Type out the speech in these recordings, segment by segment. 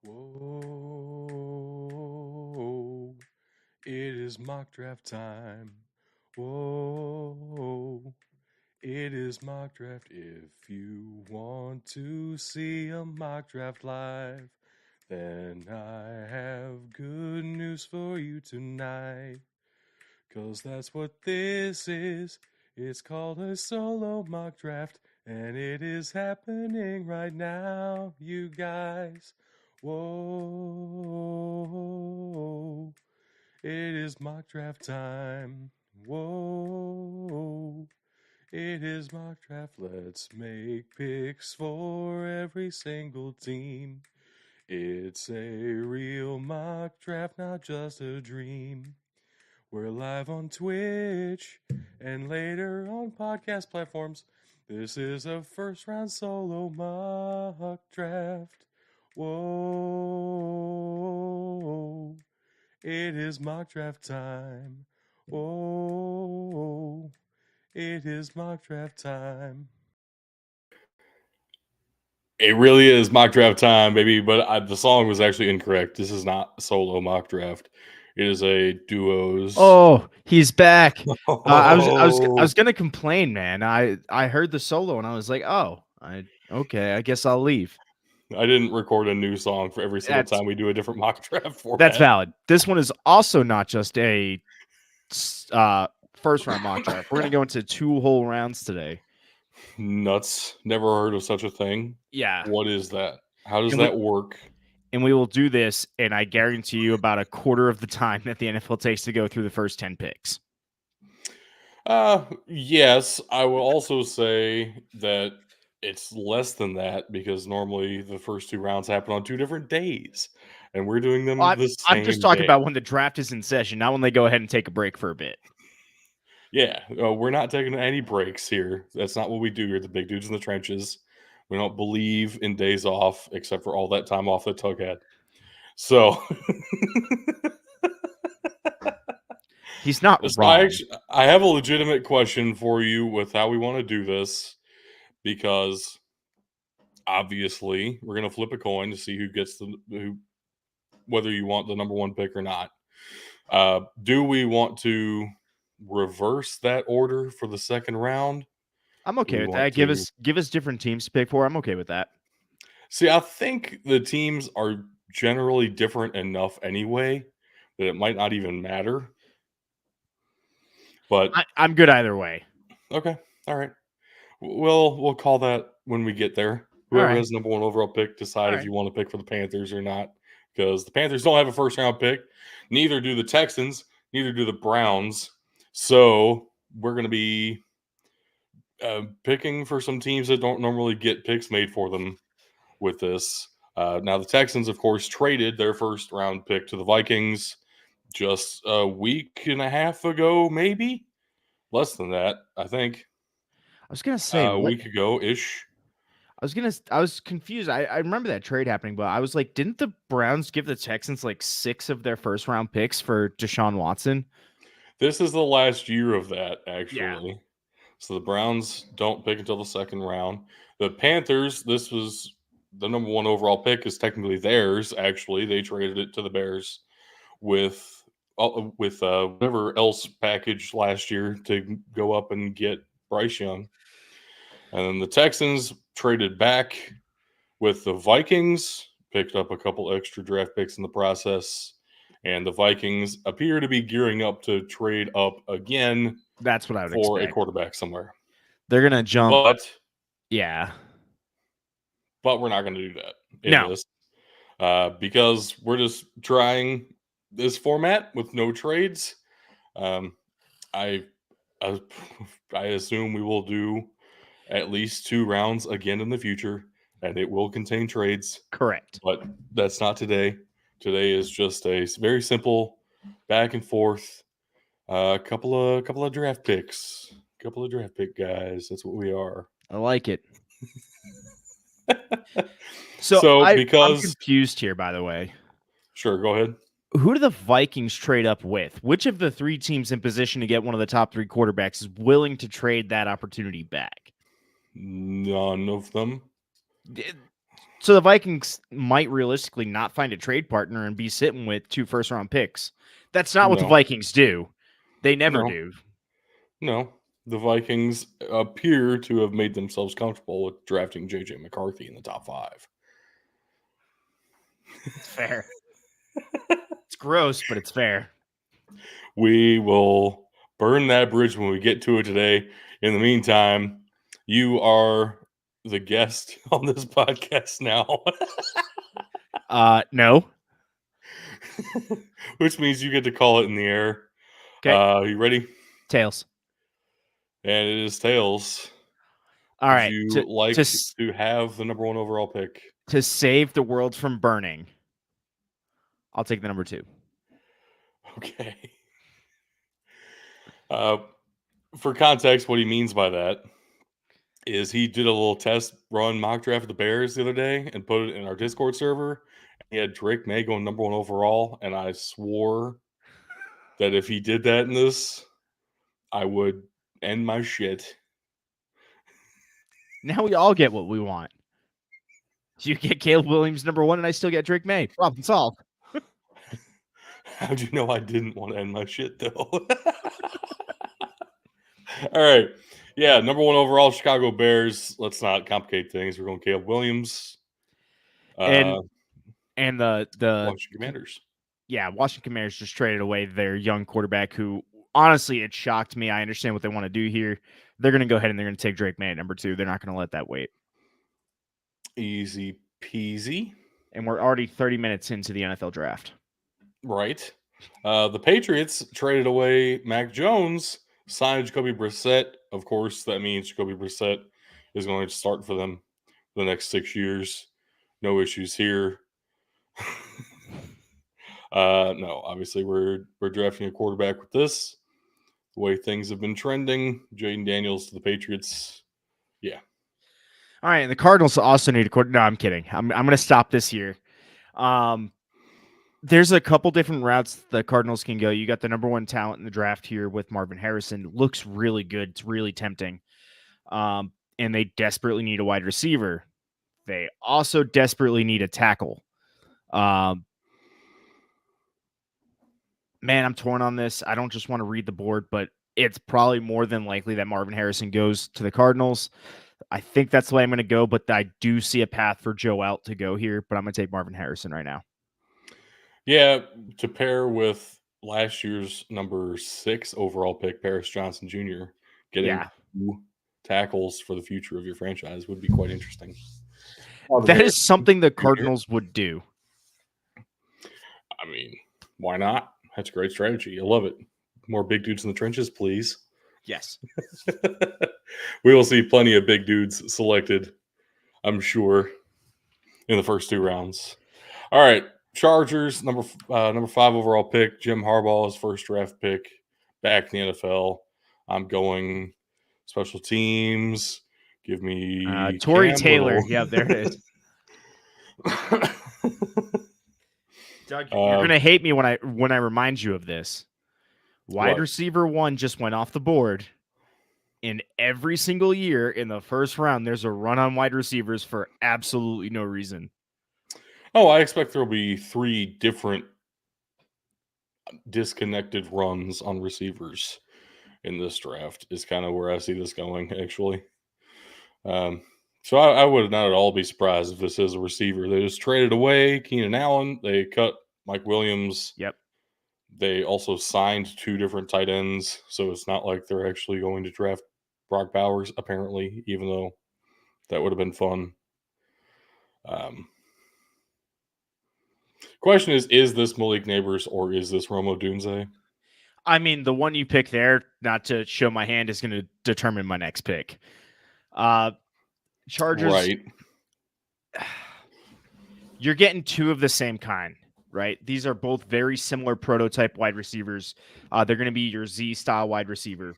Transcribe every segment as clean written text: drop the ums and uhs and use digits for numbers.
Whoa, it is mock draft time. Whoa, it is mock draft. If you want to see a mock draft live, then I have good news for you tonight. 'Cause that's what this is. It's called a solo mock draft, and it is happening right now, you guys. Whoa, it is mock draft time. Whoa, it is mock draft. Let's make picks for every single team. It's a real mock draft, not just a dream. We're live on Twitch and later on podcast platforms. This is a first round solo mock draft. Whoa, it is mock draft time. Whoa, it is mock draft time. It really is mock draft time, baby, but the song was actually incorrect. This is not a solo mock draft. It is a duos. Oh, he's back. I was Oh. gonna complain, man. I heard the solo and I was like, oh, okay, I guess I'll leave. I didn't record a new song for every single That's time we do a different mock draft format. that's valid. This one is also not just a first round mock draft. We're gonna go into 2 whole rounds today. Nuts. Never heard of such a thing. Yeah, What is that? How does And we- that work? and we will do this, and I guarantee you about a quarter of the time that the NFL takes to go through the first 10 picks. Yes. I will also say that it's less than that because normally the first 2 rounds happen on 2 different days, and we're doing them the same I'm just talking day. about when the draft is in session, not when they go ahead and take a break for a bit. Yeah, we're not taking any breaks here. That's not what we do here at the Big Dudes in the Trenches. We don't believe in days off, except for all that time off that Tug had. So He's not So wrong. I have a legitimate question for you with how we want to do this because obviously we're going to flip a coin to see who gets whether you want the number 1 pick or not. Do we want to reverse that order for the second round? I'm okay with that. Give us different teams to pick for. I'm okay with that. See, I think the teams are generally different enough anyway that it might not even matter. But I'm good either way. Okay, all right. We'll call that when we get there. Whoever has number 1 overall pick, decide if you want to pick for the Panthers or not, because the Panthers don't have a first round pick. Neither do the Texans. Neither do the Browns. So we're going to be picking for some teams that don't normally get picks made for them with this. Now, the Texans, of course, traded their first round pick to the Vikings just a week and a half ago, maybe less than that, I think. I was gonna say a week ago ish. I was confused. I remember that trade happening, but I was like, didn't the Browns give the Texans like 6 of their first round picks for Deshaun Watson? This is the last year of that, actually. Yeah. So the Browns don't pick until the second round. The Panthers, this was the number 1 overall pick, is technically theirs. Actually, they traded it to the Bears with whatever else package last year to go up and get Bryce Young. And then the Texans traded back with the Vikings, picked up a couple extra draft picks in the process, and the Vikings appear to be gearing up to trade up again. That's what I would for expect. A quarterback somewhere. They're gonna jump, but yeah, but we're not going to do that in No. this because we're just trying this format with no trades. I assume we will do at least 2 rounds again in the future, and it will contain trades. Correct. But that's not today. Today is just a very simple back and forth. Couple of draft picks. Couple of draft pick guys. That's what we are. I like it. I'm confused here, by the way. Sure, go ahead. Who do the Vikings trade up with? Which of the 3 teams in position to get one of the top 3 quarterbacks is willing to trade that opportunity back? None of them. So the Vikings might realistically not find a trade partner and be sitting with 2 first-round picks. That's not what the No. Vikings do. They never do. No. The Vikings appear to have made themselves comfortable with drafting J.J. McCarthy in the top 5. It's fair. It's gross, but it's fair. We will burn that bridge when we get to it today. In the meantime, you are the guest on this podcast now. No. Which means you get to call it in the air. Okay. You ready? Tails. And it is Tails. All Would right. you like to have the number 1 overall pick? To save the world from burning, I'll take the number 2. Okay. For context, what he means by that is he did a little test run mock draft of the Bears the other day and put it in our Discord server. He had Drake May going number 1 overall, and I swore that if he did that in this, I would end my shit. Now we all get what we want. You get Caleb Williams number 1, and I still get Drake May. Problem solved. How'd you know I didn't want to end my shit, though? All right. Yeah, number 1 overall, Chicago Bears. Let's not complicate things. We're going Caleb Williams. And the Washington Commanders. Yeah, Washington Commanders just traded away their young quarterback who, honestly, it shocked me. I understand what they want to do here. They're going to go ahead and they're going to take Drake May at number 2. They're not going to let that wait. Easy peasy. And we're already 30 minutes into the NFL draft. Right. The Patriots traded away Mac Jones, signed Jacoby Brissett. Of course, that means Jacoby Brissett is going to start for them for the next 6 years. No issues here. No, obviously we're drafting a quarterback with this. The way things have been trending, Jaden Daniels to the Patriots. Yeah. All right, and the Cardinals also need a quarterback. No, I'm kidding. I'm going to stop this here. There's a couple different routes the Cardinals can go. You got the number 1 talent in the draft here with Marvin Harrison. Looks really good. It's really tempting. And they desperately need a wide receiver. They also desperately need a tackle. Man, I'm torn on this. I don't just want to read the board, but it's probably more than likely that Marvin Harrison goes to the Cardinals. I think that's the way I'm going to go, but I do see a path for Joe Alt to go here, but I'm going to take Marvin Harrison right now. Yeah, to pair with last year's number 6 overall pick, Paris Johnson Jr., getting 2 tackles for the future of your franchise would be quite interesting. That is something the Cardinals would do. I mean, why not? That's a great strategy. I love it. More big dudes in the trenches, please. Yes. We will see plenty of big dudes selected, I'm sure, in the first 2 rounds. All right. Chargers, number 5 overall pick, Jim Harbaugh's first draft pick back in the NFL. I'm going special teams. Give me Torrey Taylor. Yeah, there it is. Doug, you're going to hate me when I remind you of this. Wide receiver 1 just went off the board. In every single year in the first round, there's a run on wide receivers for absolutely no reason. Oh, I expect there will be 3 different disconnected runs on receivers in this draft is kind of where I see this going, actually. So I would not at all be surprised if this is a receiver. They just traded away Keenan Allen. They cut Mike Williams. Yep. They also signed 2 different tight ends, so it's not like they're actually going to draft Brock Bowers, apparently, even though that would have been fun. Question is this Malik Neighbors or is this Rome Odunze? I mean, the one you pick there, not to show my hand, is going to determine my next pick. Chargers. Right. You're getting 2 of the same kind, right? These are both very similar prototype wide receivers. They're going to be your Z-style wide receiver.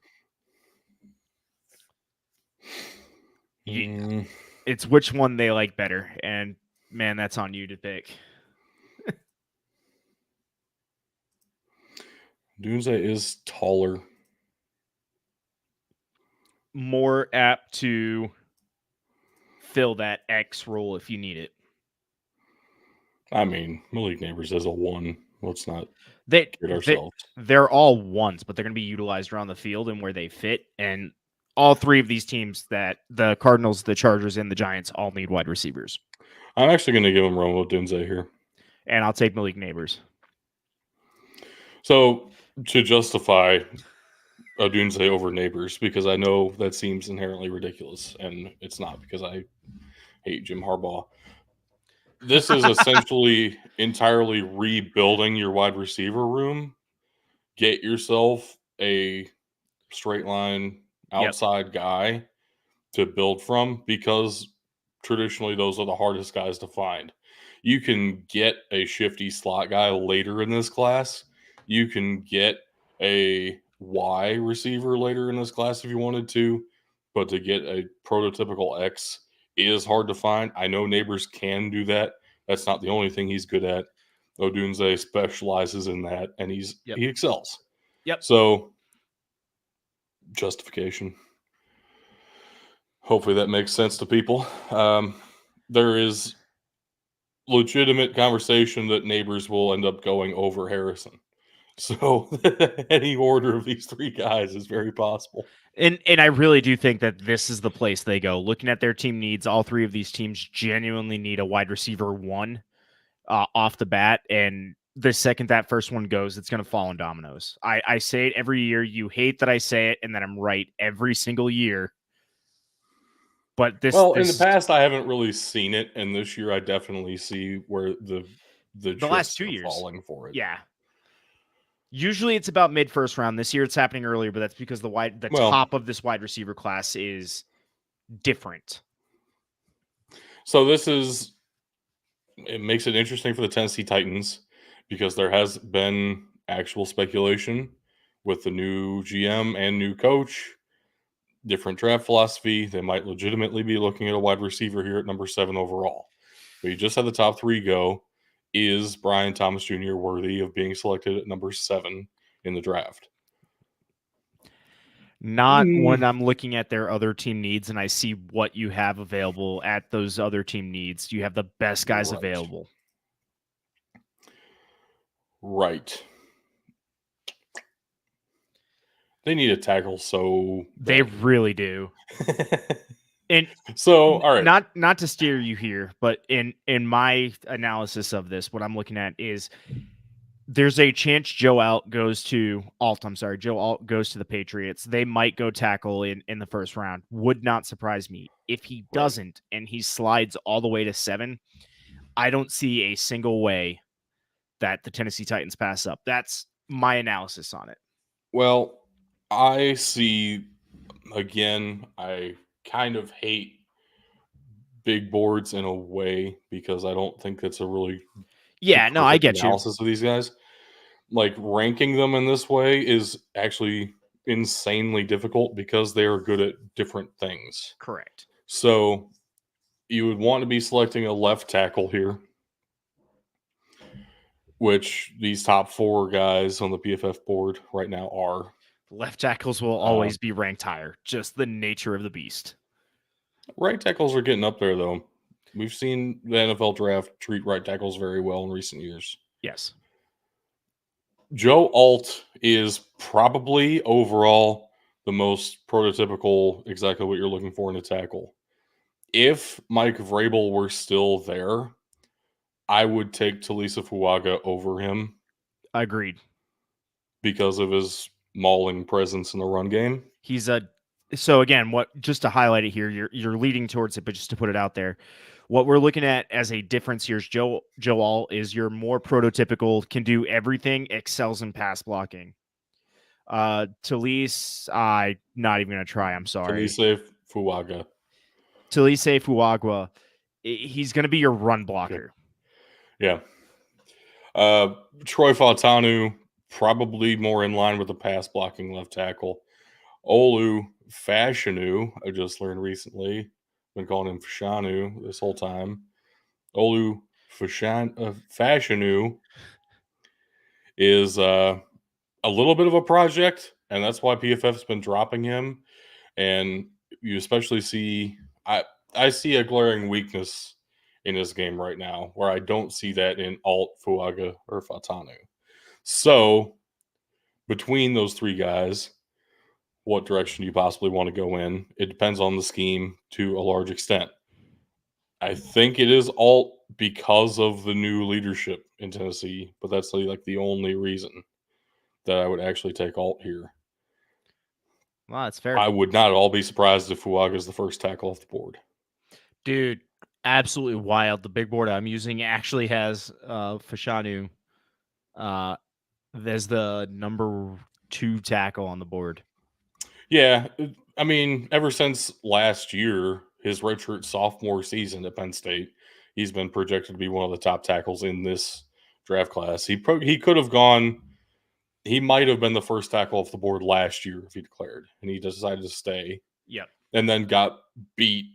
It's which one they like better. And, man, that's on you to pick. Dunze is taller. More apt to fill that X role if you need it. I mean, Malik Neighbors is a 1. Let's not They, kid they ourselves. they're all ones, but they're going to be utilized around the field and where they fit. And all three of these teams, that the Cardinals, the Chargers, and the Giants, all need wide receivers. I'm actually going to give him Rome Odunze here. And I'll take Malik Neighbors. So, to justify Odunze over Neighbors, because I know that seems inherently ridiculous, and it's not, because I hate Jim Harbaugh. This is essentially entirely rebuilding your wide receiver room. Get yourself a straight line outside guy to build from, because traditionally those are the hardest guys to find. You can get a shifty slot guy later in this class. You can get a Y receiver later in this class if you wanted to, but to get a prototypical X is hard to find. I know Neighbors can do that. That's not the only thing he's good at. Odunze specializes in that, and he excels. Yep. So, justification. Hopefully that makes sense to people. There is legitimate conversation that Neighbors will end up going over Harrison. So any order of these three guys is very possible. And I really do think that this is the place they go. Looking at their team needs, all three of these teams genuinely need a wide receiver 1 off the bat. And the second that first one goes, it's going to fall in dominoes. I say it every year. You hate that I say it and that I'm right every single year. But this, in the past, I haven't really seen it, and this year I definitely see where the last 2 years falling for it. Yeah. Usually it's about mid first round. This year it's happening earlier, but that's because the top of this wide receiver class is different. So it makes it interesting for the Tennessee Titans, because there has been actual speculation with the new GM and new coach, different draft philosophy. They might legitimately be looking at a wide receiver here at number 7 overall. But you just had the top 3 go. Is Brian Thomas Jr. worthy of being selected at number 7 in the draft? Not when I'm looking at their other team needs and I see what you have available at those other team needs. You have the best guys available. Right. They need a tackle, so they really do. And so, all right, not to steer you here, but in my analysis of this, what I'm looking at is there's a chance Joe Alt goes to the Patriots. They might go tackle in the first round. Would not surprise me. If he doesn't and he slides all the way to 7, I don't see a single way that the Tennessee Titans pass up. That's my analysis on it. Well, I see, again, I kind of hate big boards in a way, because I don't think that's a really I get analysis of these guys. Like, ranking them in this way is actually insanely difficult, because they are good at different things. Correct. So you would want to be selecting a left tackle here, which these top 4 guys on the PFF board right now are. Left tackles will always be ranked higher, just the nature of the beast. Right tackles are getting up there, though. We've seen the NFL draft treat right tackles very well in recent years. Yes. Joe Alt is probably overall the most prototypical, exactly what you're looking for in a tackle. If Mike Vrabel were still there, I would take Talisa Fuaga over him. Agreed. Because of his mauling presence in the run game. So again, just to highlight it here, you're leading towards it, but just to put it out there, what we're looking at as a difference here is Joe Alt is your more prototypical, can do everything, excels in pass blocking. Talise, I'm not even going to try. I'm sorry. Talise Fuaga, he's going to be your run blocker. Yeah. Troy Fautanu, probably more in line with the pass blocking left tackle. Olu Fashanu, I just learned recently. Been calling him Fashanu this whole time. Olu Fashanu is a little bit of a project, and that's why PFF's been dropping him. And you especially see, I see a glaring weakness in this game right now, where I don't see that in Alt, Fuaga, or Fatanu. So between those three guys, what direction do you possibly want to go in? It depends on the scheme to a large extent. I think it is Alt because of the new leadership in Tennessee, but that's like the only reason that I would actually take Alt here. Well, that's fair. I would not at all be surprised if Fuaga is the first tackle off the board. Dude, absolutely wild. The big board I'm using actually has Fashanu as the number 2 tackle on the board. Yeah, I mean, ever since last year, his redshirt sophomore season at Penn State, he's been projected to be one of the top tackles in this draft class. He could have gone. He might have been the first tackle off the board last year if he declared, and he decided to stay. Yep. And then got beat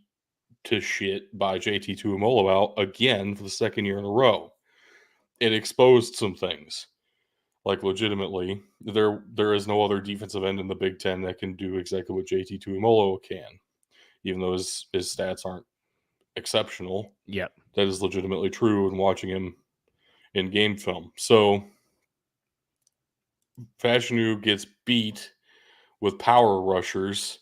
to shit by JT Tuimoloau again for the second year in a row. It exposed some things. Like, legitimately, there is no other defensive end in the Big Ten that can do exactly what JT Tuimoloau can, even though his stats aren't exceptional. Yep. That is legitimately true in watching him in game film. So Fashanu gets beat with power rushers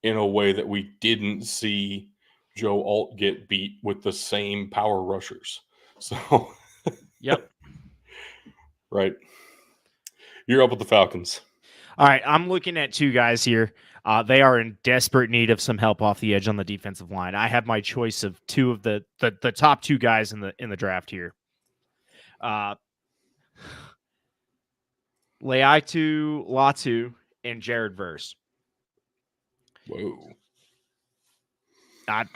in a way that we didn't see Joe Alt get beat with the same power rushers. So, yep. Right. You're up with the Falcons. All right, I'm looking at 2 guys here. They are in desperate need of some help off the edge on the defensive line. I have my choice of 2 of the top 2 guys in the draft here. Laiatu Latu and Jared Verse. Whoa. I'm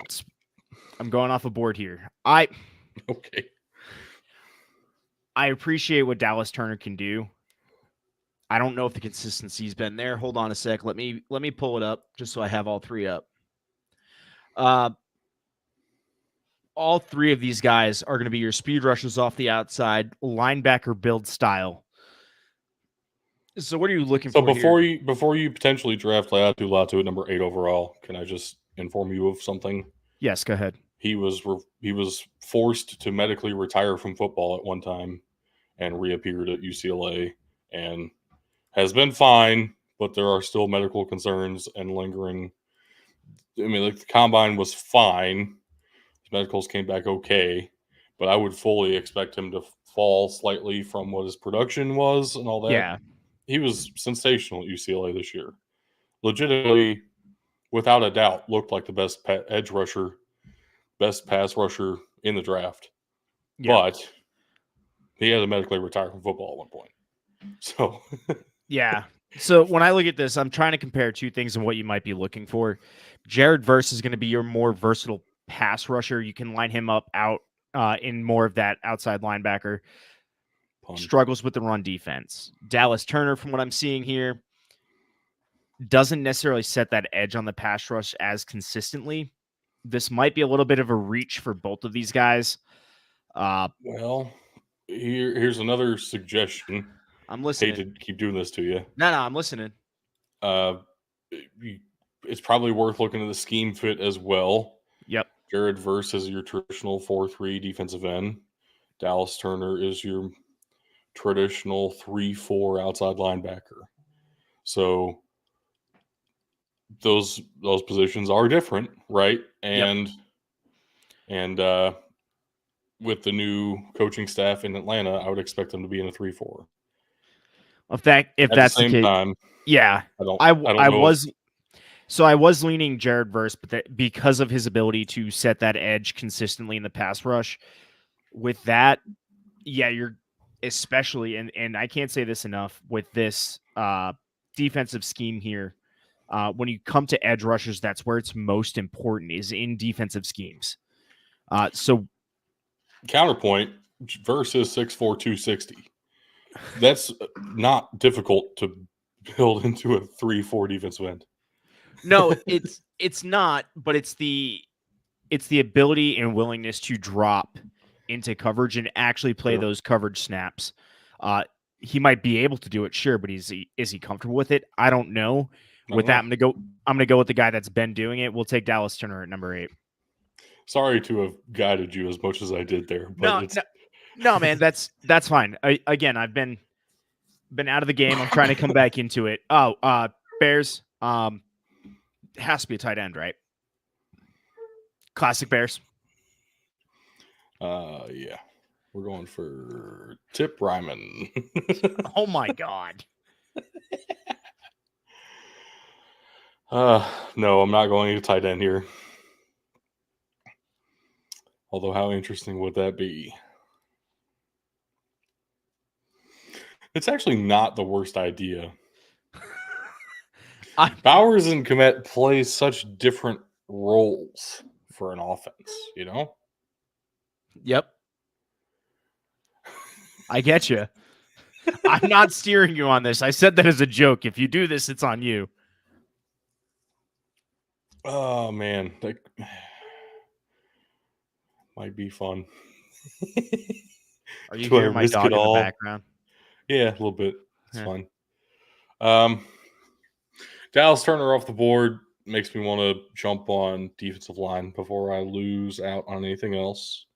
going off a board here. Okay. I appreciate what Dallas Turner can do. I don't know if the consistency's been there. Hold on a sec. Let me pull it up just so I have all 3 up. All 3 of these guys are going to be your speed rushers off the outside, linebacker build style. So what are you looking for here? Before you potentially draft Laiatu Latu at number 8 overall, can I just inform you of something? Yes, go ahead. He was forced to medically retire from football at one time and reappeared at UCLA and has been fine, but there are still medical concerns and lingering. I mean, like, the combine was fine. His medicals came back okay, but I would fully expect him to fall slightly from what his production was and all that. Yeah. He was sensational at UCLA this year. Legitimately, without a doubt, looked like the best edge rusher, best pass rusher in the draft. Yeah. But he had to medically retire from football at one point. So, yeah. So when I look at this, I'm trying to compare 2 things and what you might be looking for. Jared Verse is going to be your more versatile pass rusher. You can line him up out in more of that outside linebacker. Struggles with the run defense. Dallas Turner, from what I'm seeing here, doesn't necessarily set that edge on the pass rush as consistently. This might be a little bit of a reach for both of these guys. Well, here's another suggestion. I'm listening. Hate to keep doing this to you. No, I'm listening. It's probably worth looking at the scheme fit as well. Yep. Jared Verse is your traditional 4-3 defensive end. Dallas Turner is your traditional 3-4 outside linebacker. So those positions are different, right? And with the new coaching staff in Atlanta, I would expect them to be in a 3-4. If that's the case, time, yeah, I was leaning Jared Verse, but because of his ability to set that edge consistently in the pass rush, with that, yeah, you're especially, and I can't say this enough, with this defensive scheme here, when you come to edge rushers, that's where it's most important, is in defensive schemes. So counterpoint, Verse is 6'4", 260. That's not difficult to build into a 3-4 defensive end. No, it's not, but it's the ability and willingness to drop into coverage and actually play those coverage snaps. He might be able to do it, sure, but is he comfortable with it? I don't know. With that, I'm gonna go with the guy that's been doing it. We'll take Dallas Turner at number 8. Sorry to have guided you as much as I did there, but no, man, that's fine. Again, I've been out of the game. I'm trying to come back into it. Oh, Bears. Has to be a tight end, right? Classic Bears. Yeah. We're going for Tip Ryman. Oh my God. No, I'm not going to tight end here. Although, how interesting would that be? It's actually not the worst idea. Bowers and Kmet play such different roles for an offense, you know? Yep. I get you. I'm not steering you on this. I said that as a joke. If you do this, it's on you. Oh, man. That might be fun. Are you hearing my dog in the background? Yeah, a little bit. It's fun. Dallas Turner off the board makes me want to jump on defensive line before I lose out on anything else.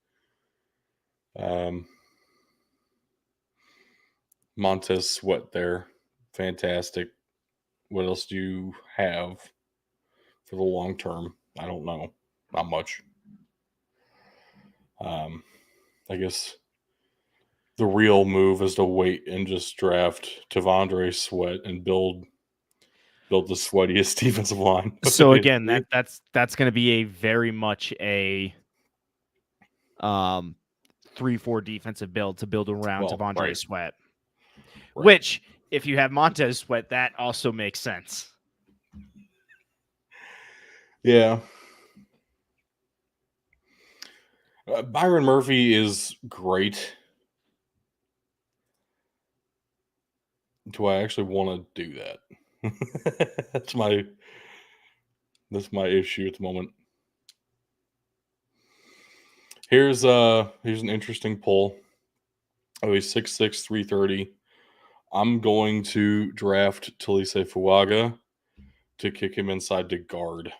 Montez Sweat there. Fantastic. What else do you have for the long term? I don't know. Not much. I guess the real move is to wait and just draft T'Vondre Sweat and build the sweatiest defensive line. So again, that's going to be a very much a 3-4 defensive build to build around T'Vondre Sweat. Right. Which, if you have Montez Sweat, that also makes sense. Yeah. Byron Murphy is great. Do I actually want to do that? That's my issue at the moment. Here's an interesting poll. Oh, he's 6'6", 330. I'm going to draft Talise Fuaga to kick him inside to guard.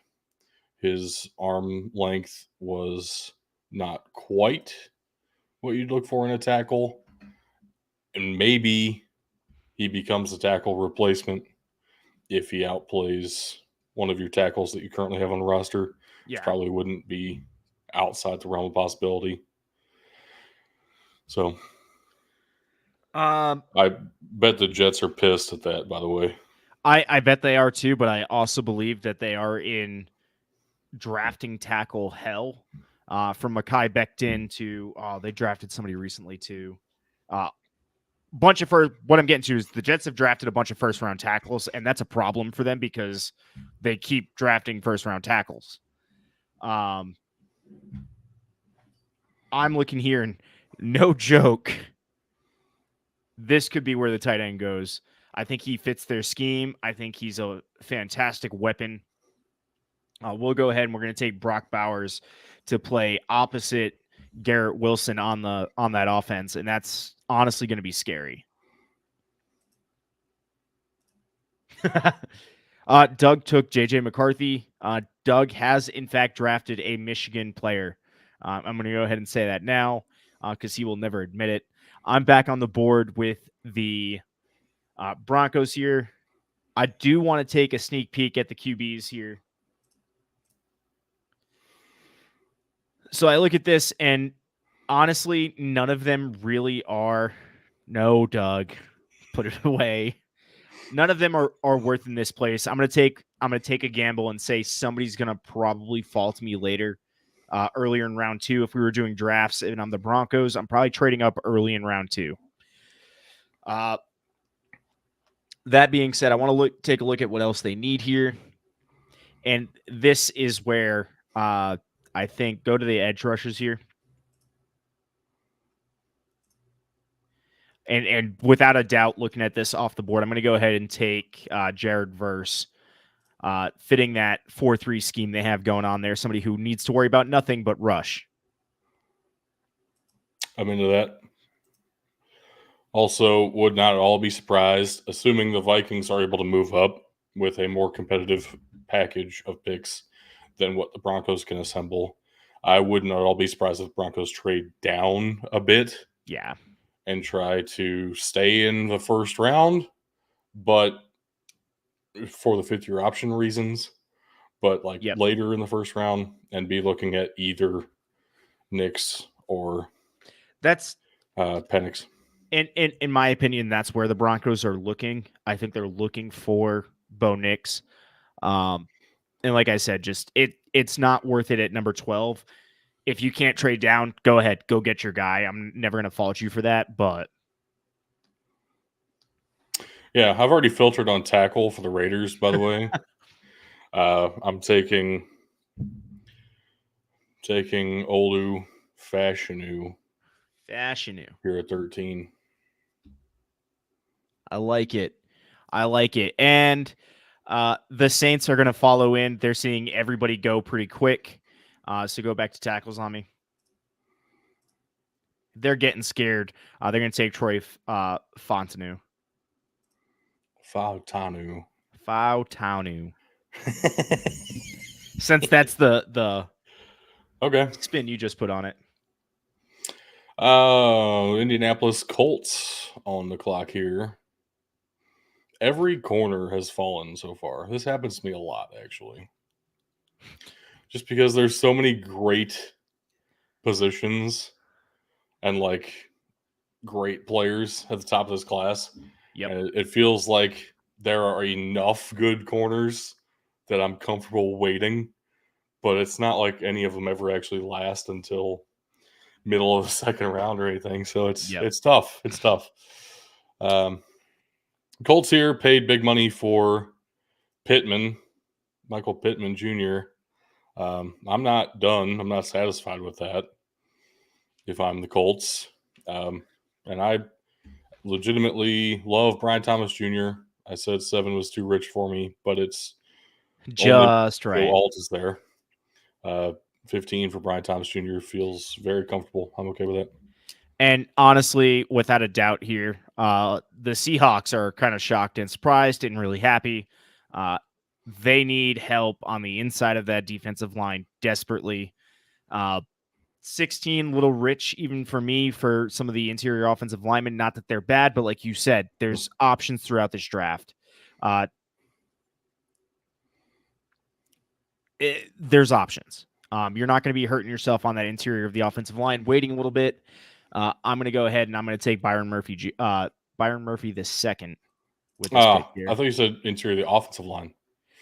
His arm length was not quite what you'd look for in a tackle. And maybe he becomes a tackle replacement if he outplays one of your tackles that you currently have on the roster. Yeah. Which probably wouldn't be outside the realm of possibility. So I bet the Jets are pissed at that, by the way. I bet they are too, but I also believe that they are in drafting tackle hell. From Mekhi Becton to they drafted somebody recently too. What I'm getting to is the Jets have drafted a bunch of first-round tackles, and that's a problem for them because they keep drafting first-round tackles. I'm looking here, and no joke, this could be where the tight end goes. I think he fits their scheme. I think he's a fantastic weapon. We'll go ahead and we're going to take Brock Bowers to play opposite Garrett Wilson on that offense, and that's honestly going to be scary. Doug took JJ McCarthy. Doug has in fact drafted a Michigan player. I'm going to go ahead and say that now because he will never admit it. I'm back on the board with the Broncos here. I do want to take a sneak peek at the QBs here. So I look at this, and honestly, none of them really are. No, Doug, put it away. None of them are worth in this place. I'm gonna take a gamble and say somebody's gonna probably fall to me later, earlier in round 2. If we were doing drafts and I'm the Broncos, I'm probably trading up early in round 2. That being said, I want to take a look at what else they need here, and this is where I think go to the edge rushers here. And without a doubt, looking at this off the board, I'm going to go ahead and take Jared Verse, fitting that 4-3 scheme they have going on there. Somebody who needs to worry about nothing but rush. I'm into that. Also, would not at all be surprised, assuming the Vikings are able to move up with a more competitive package of picks than what the Broncos can assemble. I would not at all be surprised if Broncos trade down a bit. Yeah. And try to stay in the first round, but for the fifth-year option reasons, but like later in the first round, and be looking at either Nix or that's Penix. In my opinion, that's where the Broncos are looking. I think they're looking for Bo Nix. And like I said, just it's not worth it at number 12. If you can't trade down, go ahead, go get your guy. I'm never going to fault you for that, but yeah, I've already filtered on tackle for the Raiders, by the way. I'm taking Olu Fashanu here at 13. I like it. And the Saints are going to follow in. They're seeing everybody go pretty quick. So go back to tackles on me. They're getting scared. They're going to take Troy Fautanu. Since that's the spin you just put on it. Indianapolis Colts on the clock here. Every corner has fallen so far. This happens to me a lot, actually. Just because there's so many great positions and like great players at the top of this class. Yep. And it feels like there are enough good corners that I'm comfortable waiting, but it's not like any of them ever actually last until middle of the second round or anything. So it's tough. It's tough. Colts here paid big money for Pittman, Michael Pittman Jr. I'm not done. I'm not satisfied with that if I'm the Colts. And I legitimately love Brian Thomas Jr. I said 7 was too rich for me, but it's just right. Alt is there. 15 for Brian Thomas Jr. feels very comfortable. I'm okay with it. And honestly, without a doubt here, the Seahawks are kind of shocked and surprised and really happy. They need help on the inside of that defensive line desperately. 16, little rich even for me for some of the interior offensive linemen. Not that they're bad, but like you said, there's options throughout this draft. There's options. You're not going to be hurting yourself on that interior of the offensive line. Waiting a little bit. I'm going to go ahead and I'm going to take Byron Murphy the second with this pick here. I thought you said interior of the offensive line.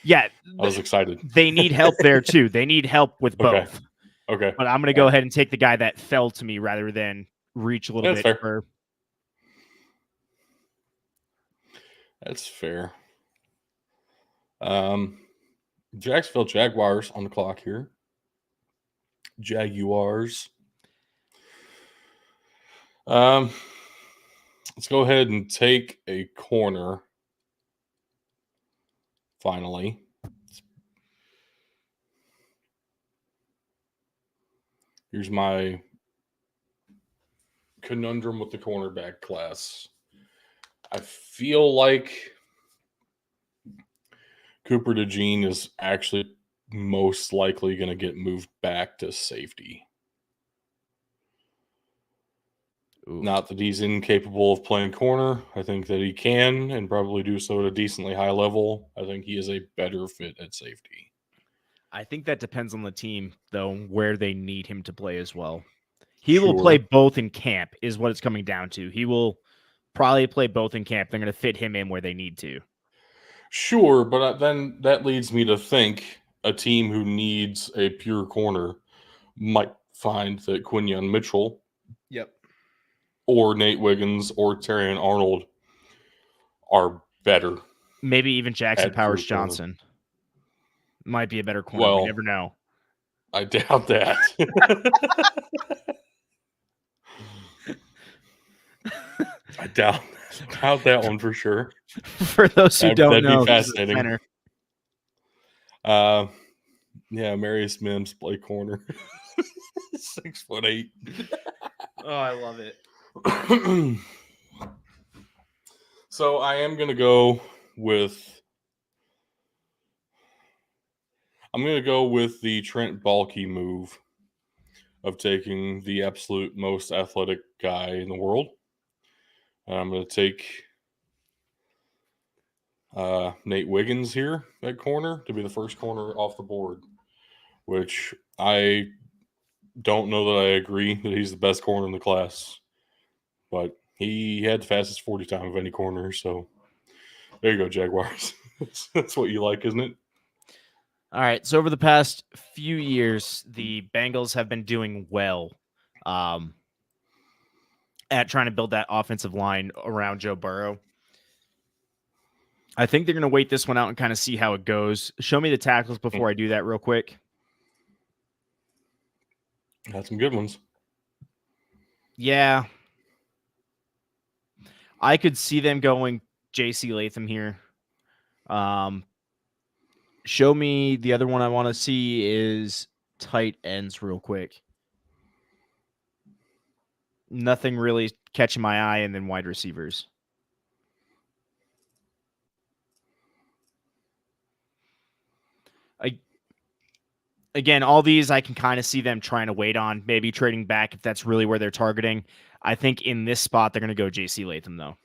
Yeah. I was excited. They need help there too. They need help with both. Okay. But I'm going to go ahead and take the guy that fell to me rather than reach a little bit. Fair. That's fair. Jacksonville Jaguars on the clock here. Jaguars. Let's go ahead and take a corner. Finally. Here's my conundrum with the cornerback class. I feel like Cooper DeJean is actually most likely going to get moved back to safety. Ooh. Not that he's incapable of playing corner. I think that he can and probably do so at a decently high level. I think he is a better fit at safety. I think that depends on the team, though, where they need him to play as well. He will play both in camp is what it's coming down to. He will probably play both in camp. They're going to fit him in where they need to. Sure, but then that leads me to think a team who needs a pure corner might find that Quinyon Mitchell or Nate Wiggins or Terrion Arnold are better. Maybe even Jackson Powers Johnson might be a better corner. Well, we never know. I doubt that. I doubt that one for sure. For those who don't know, that'd be fascinating. Yeah, Marius Mims play corner. 6'8". Oh, I love it. So I am gonna go with. I'm gonna go with the Trent Baalke move of taking the absolute most athletic guy in the world. I'm going to take Nate Wiggins here at corner to be the first corner off the board, which I don't know that I agree that he's the best corner in the class, but he had the fastest 40 time of any corner. So there you go, Jaguars. That's what you like, isn't it? All right. So over the past few years, the Bengals have been doing well at trying to build that offensive line around Joe Burrow. I think they're going to wait this one out and kind of see how it goes. Show me the tackles before I do that real quick. Got some good ones. Yeah. I could see them going J.C. Latham here. Show me the other one I want to see is tight ends real quick. Nothing really catching my eye, and then wide receivers. Again, all these I can kind of see them trying to wait on, maybe trading back if that's really where they're targeting. I think in this spot, they're going to go J.C. Latham, though.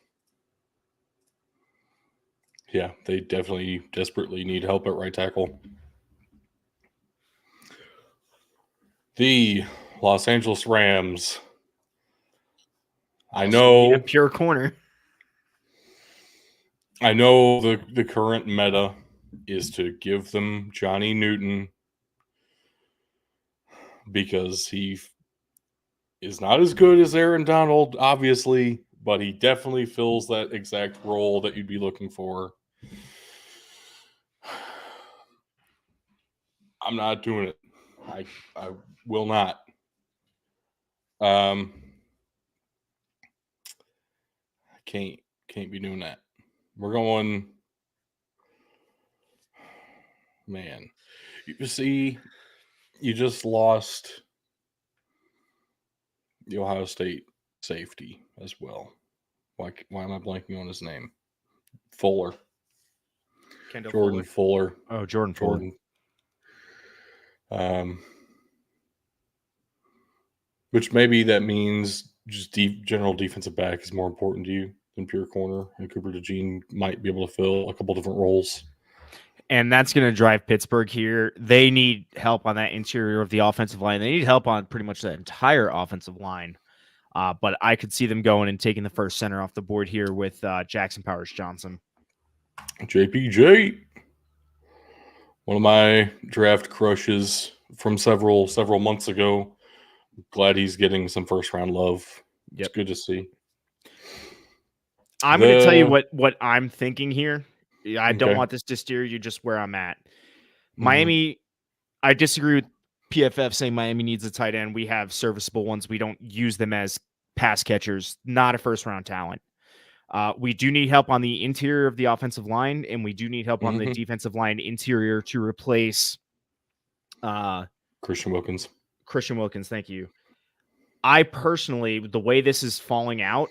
Yeah, they definitely desperately need help at right tackle. The Los Angeles Rams. I know. Pure corner. I know the current meta is to give them Johnny Newton because he is not as good as Aaron Donald, obviously, but he definitely fills that exact role that you'd be looking for. I'm not doing it. I will not. I can't be doing that. We're going, man. You see, you just lost the Ohio State safety as well. Why am I blanking on his name? Fuller. Kendall Jordan Fuller. Oh, Jordan Fuller. Which maybe that means just general defensive back is more important to you than pure corner, and Cooper DeJean might be able to fill a couple different roles. And that's going to drive Pittsburgh here. They need help on that interior of the offensive line. They need help on pretty much the entire offensive line. But I could see them going and taking the first center off the board here with Jackson Powers Johnson. JPJ. One of my draft crushes from several months ago. Glad he's getting some first round love. Yep. It's good to see. I'm going to tell you what I'm thinking here. I don't want this to steer you just where I'm at. Miami, I disagree with PFF saying Miami needs a tight end. We have serviceable ones. We don't use them as pass catchers, not a first round talent. We do need help on the interior of the offensive line, and we do need help on the defensive line interior to replace Christian Wilkins. Christian Wilkins, thank you. I personally, the way this is falling out,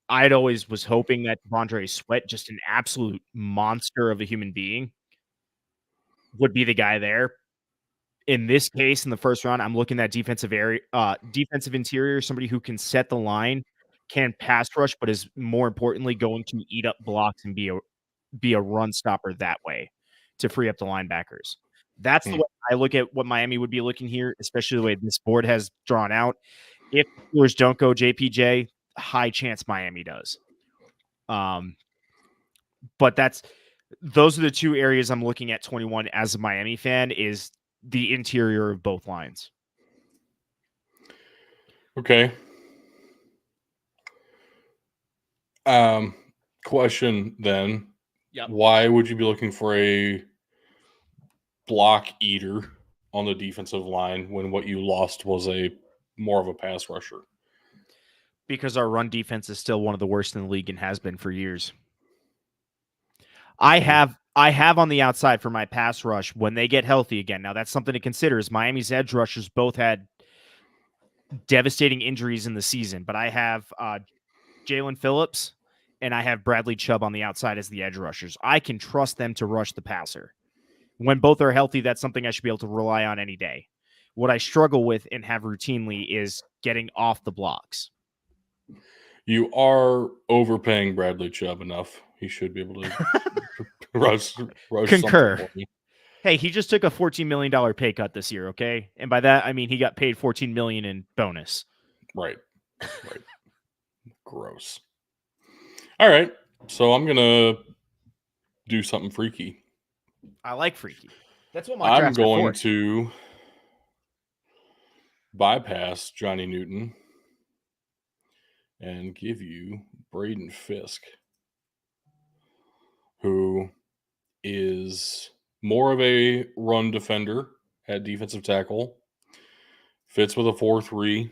I'd always was hoping that Devondre Sweat, just an absolute monster of a human being, would be the guy there. In this case, in the first round, I'm looking at defensive interior, somebody who can set the line, can pass rush, but is more importantly going to eat up blocks and be a run stopper that way to free up the linebackers. That's the way I look at what Miami would be looking here, especially the way this board has drawn out. If the Steelers don't go JPJ, high chance Miami does. But those are the two areas I'm looking at 21 as a Miami fan is the interior of both lines. Okay. Question then. Yep. Why would you be looking for a block eater on the defensive line when what you lost was more of a pass rusher? Because our run defense is still one of the worst in the league and has been for years. I have on the outside for my pass rush when they get healthy again. Now that's something to consider is Miami's edge rushers both had devastating injuries in the season, but I have Jalen Phillips and I have Bradley Chubb on the outside as the edge rushers. I can trust them to rush the passer. When both are healthy, that's something I should be able to rely on any day. What I struggle with and have routinely is getting off the blocks. You are overpaying Bradley Chubb enough. He should be able to rush Concur. something for me. Hey, he just took a $14 million pay cut this year, okay? And by that, I mean he got paid $14 million in bonus. Right. Gross. All right. So I'm going to do something freaky. I like freaky. That's what my draft's going for. to bypass Johnny Newton and give you Braden Fisk, who is more of a run defender at defensive tackle, fits with a 4-3,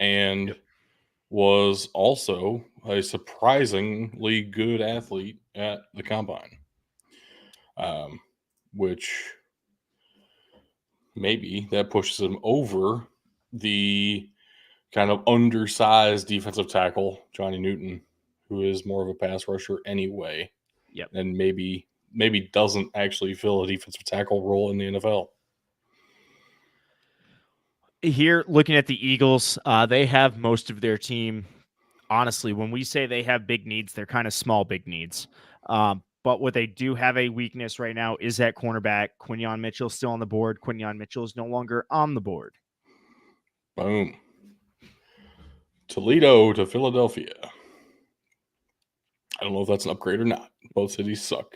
and was also a surprisingly good athlete at the combine, which maybe that pushes him over the kind of undersized defensive tackle, Johnny Newton, who is more of a pass rusher anyway. Yep. And maybe doesn't actually fill a defensive tackle role in the NFL. Here, looking at the Eagles, they have most of their team. Honestly, when we say they have big needs, they're kind of small big needs. But what they do have a weakness right now is that cornerback. Quinyon Mitchell still on the board. Quinyon Mitchell is no longer on the board. Boom. Toledo to Philadelphia. I don't know if that's an upgrade or not. Both cities suck.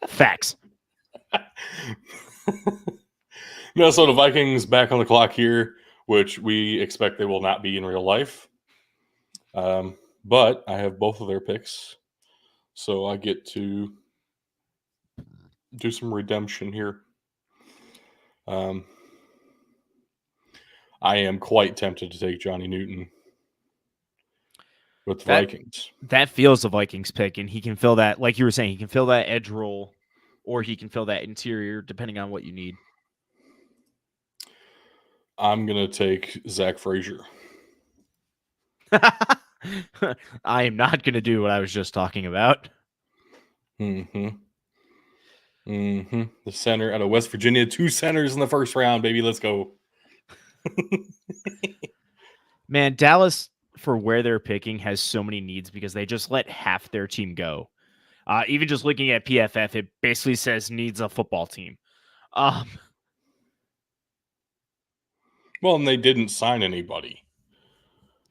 Facts. Minnesota Vikings back on the clock here, which we expect they will not be in real life. But I have both of their picks, so I get to do some redemption here. I am quite tempted to take Johnny Newton with the Vikings. That feels the Vikings pick, and he can fill that, like you were saying, he can fill that edge role, or he can fill that interior, depending on what you need. I'm going to take Zach Frazier. I am not going to do what I was just talking about. The center out of West Virginia. 2 centers in the first round, baby. Let's go. Man, Dallas, for where they're picking, has so many needs because they just let half their team go. Even just looking at PFF, it basically says needs a football team. Well, and they didn't sign anybody.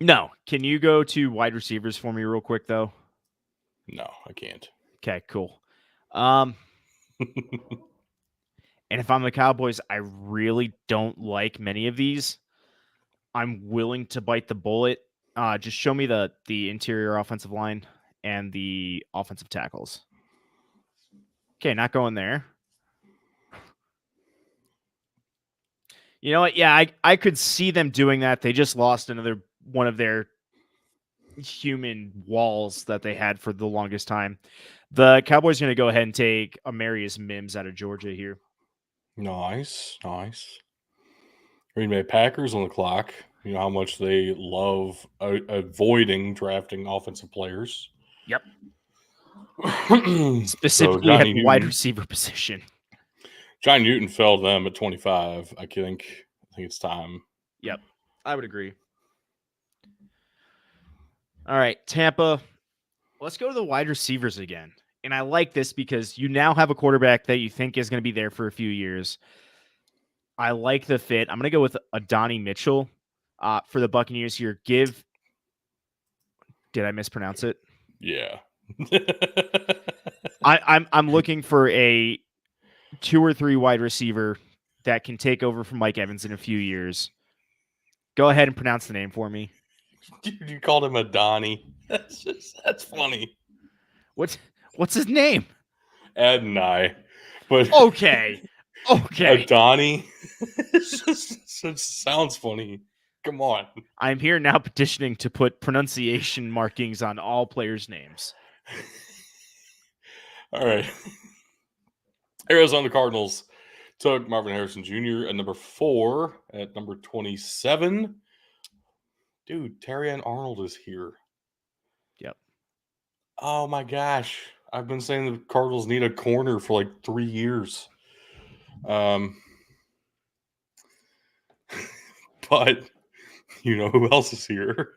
No. Can you go to wide receivers for me real quick, though? No, I can't. Okay, cool. And if I'm the Cowboys, I really don't like many of these. I'm willing to bite the bullet. Just show me the interior offensive line and the offensive tackles. Okay, not going there. You know what? Yeah, I could see them doing that. They just lost another one of their human walls that they had for the longest time. The Cowboys are going to go ahead and take Amarius Mims out of Georgia here. Nice. Green Bay Packers on the clock. You know how much they love avoiding drafting offensive players. Yep. Specifically at the wide receiver position. Johnny Newton fell them at 25. I think it's time. Yep, I would agree. All right, Tampa. Let's go to the wide receivers again. And I like this because you now have a quarterback that you think is going to be there for a few years. I like the fit. I'm going to go with Adonai Mitchell for the Buccaneers here. Did I mispronounce it? Yeah. I'm looking for a 2 or 3 wide receiver that can take over from Mike Evans in a few years. Go ahead and pronounce the name for me. Dude, you called him Adonai. That's funny. What's his name? Adonai. But okay. Adonai. It sounds funny. Come on. I'm here now petitioning to put pronunciation markings on all players' names. All right. Arizona Cardinals took Marvin Harrison Jr. at number 4. At number 27. Dude, Terrion Arnold is here. Yep. Oh my gosh. I've been saying the Cardinals need a corner for like 3 years. But you know who else is here?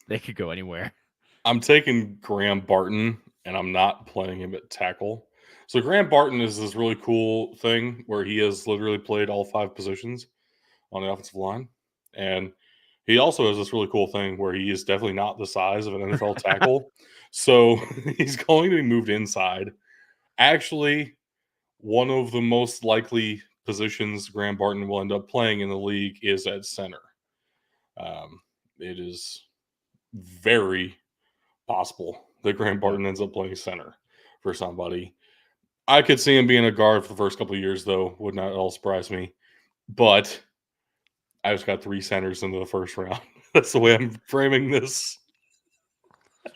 They could go anywhere. I'm taking Graham Barton, and I'm not playing him at tackle. So Graham Barton is this really cool thing where he has literally played all 5 positions on the offensive line. And he also has this really cool thing where he is definitely not the size of an NFL tackle. So he's going to be moved inside. Actually, one of the most likely positions Graham Barton will end up playing in the league is at center. It is very possible that Graham Barton ends up playing center for somebody. I could see him being a guard for the first couple of years, though. Would not at all surprise me. But I just got 3 centers into the first round. That's the way I'm framing this.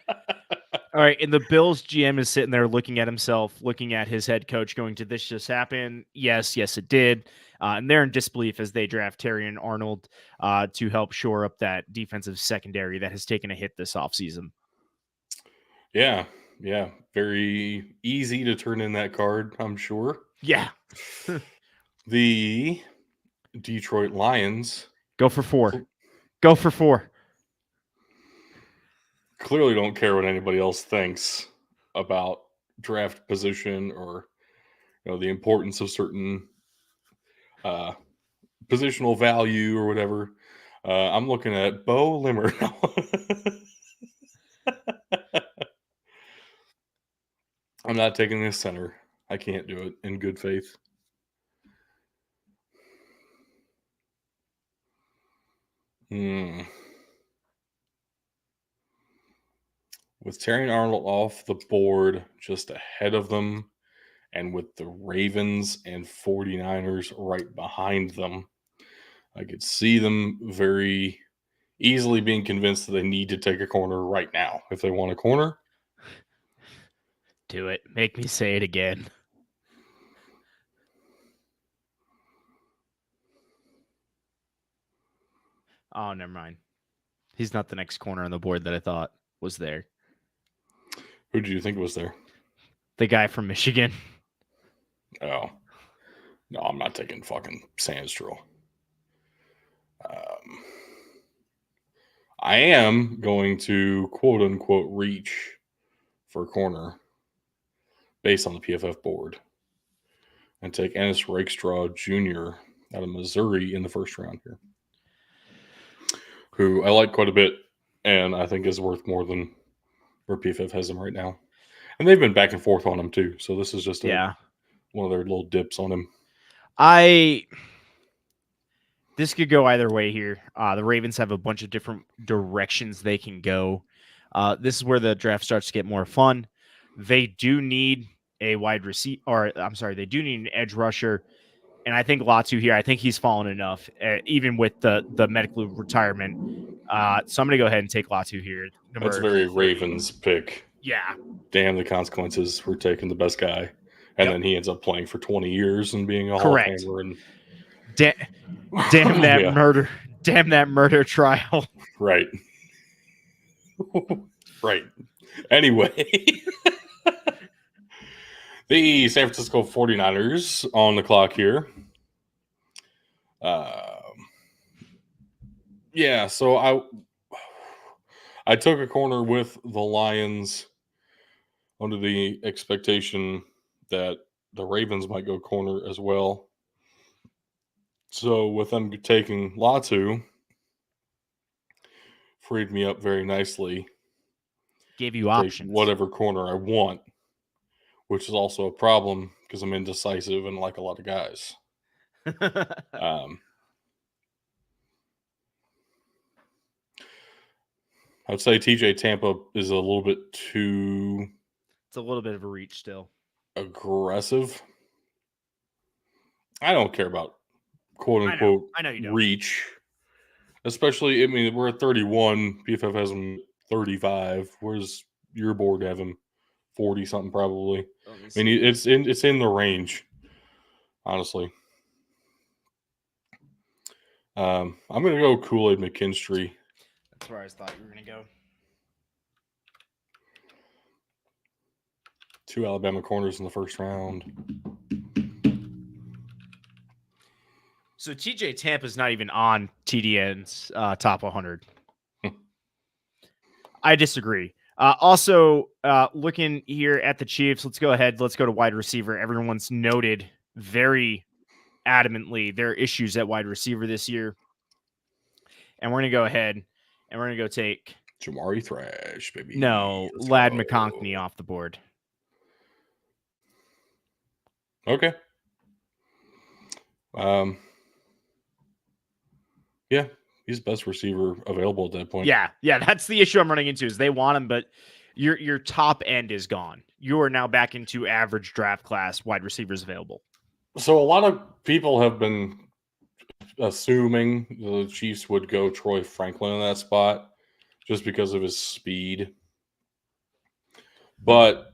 All right, and the Bills GM is sitting there looking at himself, looking at his head coach, going, "Did this just happen?" Yes, it did. And they're in disbelief as they draft Terrion Arnold to help shore up that defensive secondary that has taken a hit this offseason. Yeah. Very easy to turn in that card, I'm sure. Yeah. The Detroit Lions. Go for 4. Go for 4. Clearly don't care what anybody else thinks about draft position or the importance of certain positional value or whatever. I'm looking at Bo Limmer. I'm not taking this center. I can't do it in good faith. With Terrion Arnold off the board just ahead of them, and with the Ravens and 49ers right behind them, I could see them very easily being convinced that they need to take a corner right now if they want a corner. Do it. Make me say it again. Oh, never mind. He's not the next corner on the board that I thought was there. Who did you think was there? The guy from Michigan. Oh. No, I'm not taking fucking Sandstrom. I am going to quote-unquote reach for a corner based on the PFF board and take Ennis Rakestraw Jr. out of Missouri in the first round here, who I like quite a bit and I think is worth more than where PFF has him right now. And they've been back and forth on him too, so this is just one of their little dips on him. This could go either way here. The Ravens have a bunch of different directions they can go. This is where the draft starts to get more fun. They do need a wide receiver, they do need an edge rusher. And I think Latu here, I think he's fallen enough, even with the medical retirement. So I'm going to go ahead and take Latu here. That's a very Ravens pick. Yeah. Damn the consequences. We're taking the best guy. And then he ends up playing for 20 years and being a Hall of Famer. And damn that murder. Damn that murder trial. Right. Right. Anyway. The San Francisco 49ers on the clock here. So I took a corner with the Lions under the expectation that the Ravens might go corner as well. So with them taking Latu, freed me up very nicely. Gave you options. Whatever corner I want, which is also a problem because I'm indecisive and like a lot of guys. I'd say TJ Tampa is a little bit too... It's a little bit of a reach still. Aggressive. I don't care about quote-unquote I know you don't. Reach. Especially, we're at 31. PFF has him 35. Where's your board have him? 40-something probably. It's in the range, honestly. I'm going to go Kool-Aid McKinstry. That's where I thought you were going to go. 2 Alabama corners in the first round. So TJ Tampa's not even on TDN's top 100. I disagree. Also, looking here at the Chiefs, let's go ahead. Let's go to wide receiver. Everyone's noted very adamantly their issues at wide receiver this year. And we're going to go ahead and we're going to go take Jamari Thrash, baby. No, Let's Ladd go. McConkey off the board. Okay. Yeah, he's the best receiver available at that point. Yeah, that's the issue I'm running into is they want him, but your top end is gone. You are now back into average draft class wide receivers available. So a lot of people have been assuming the Chiefs would go Troy Franklin in that spot just because of his speed. But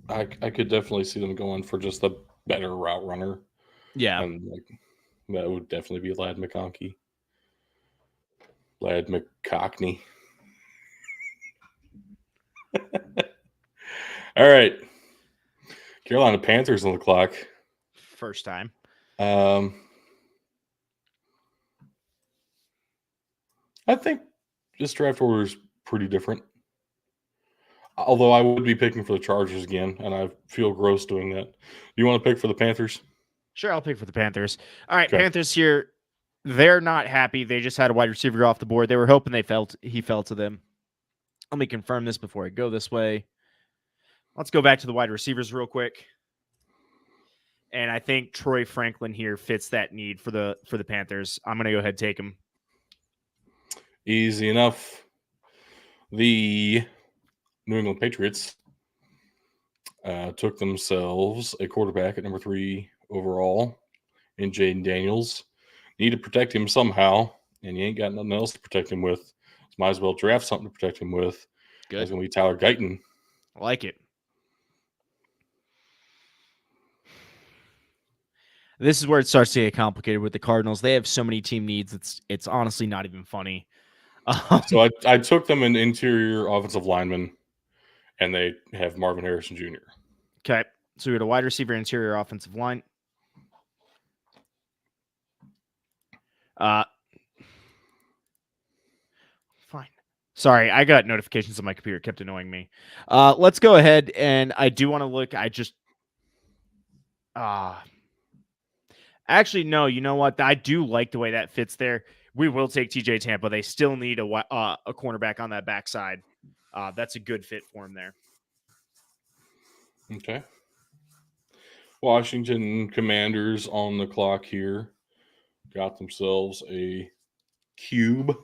I could definitely see them going for just a better route runner. Yeah. And that would definitely be Ladd McConkey. Ladd McConkey. All right. Carolina Panthers on the clock. First time. I think this draft order is pretty different. Although I would be picking for the Chargers again, and I feel gross doing that. You want to pick for the Panthers? Sure, I'll pick for the Panthers. All right, okay. Panthers here. They're not happy. They just had a wide receiver off the board. They were hoping he fell to them. Let me confirm this before I go this way. Let's go back to the wide receivers real quick. And I think Troy Franklin here fits that need for the Panthers. I'm going to go ahead and take him. Easy enough. The New England Patriots took themselves a quarterback at number 3 overall in Jaden Daniels. Need to protect him somehow, and you ain't got nothing else to protect him with. So might as well draft something to protect him with. Good. That's going to be Tyler Guyton. I like it. This is where it starts to get complicated with the Cardinals. They have so many team needs. It's honestly not even funny. So I took them an interior offensive lineman, and they have Marvin Harrison Jr. Okay. So we got a wide receiver, interior offensive line. Fine. Sorry, I got notifications on my computer. It kept annoying me. Let's go ahead, and I do want to look. Actually, no. You know what? I do like the way that fits there. We will take TJ Tampa. They still need a cornerback on that backside. That's a good fit for him there. Okay. Washington Commanders on the clock here. Got themselves a cube.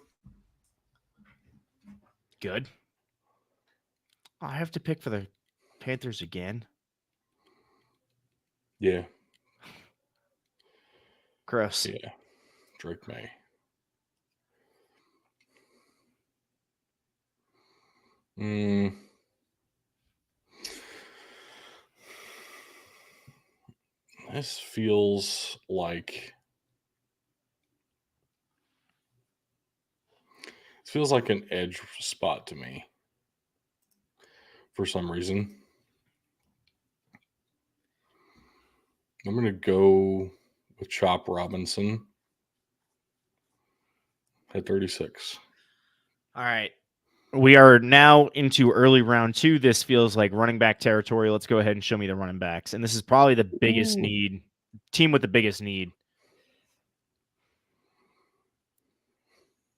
Good. I have to pick for the Panthers again. Yeah. Gross. Yeah. Drake May. This feels like an edge spot to me for some reason. I'm going to go with Chop Robinson at 36. All right. We are now into early round 2. This feels like running back territory. Let's go ahead and show me the running backs. And this is probably the biggest need, team with the biggest need.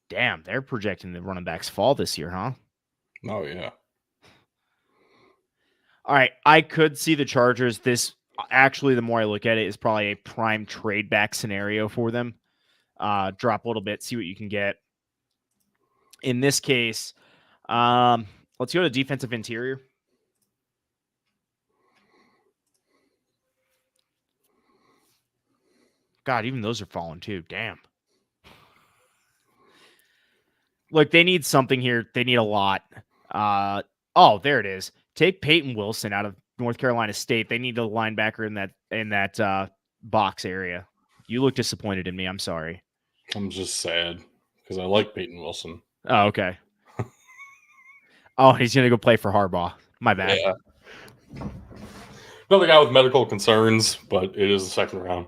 Damn, they're projecting the running backs fall this year, huh? Oh, yeah. All right. I could see the Chargers. This actually, the more I look at it, is probably a prime trade back scenario for them. Drop a little bit, see what you can get. In this case, let's go to defensive interior. God, even those are falling too. Damn. Look, they need something here. They need a lot. Oh, there it is. Take Peyton Wilson out of North Carolina State. They need a linebacker in that box area. You look disappointed in me. I'm sorry. I'm just sad because I like Peyton Wilson. Oh, okay. Oh, he's going to go play for Harbaugh. My bad. Yeah. Another guy with medical concerns, but it is the second round.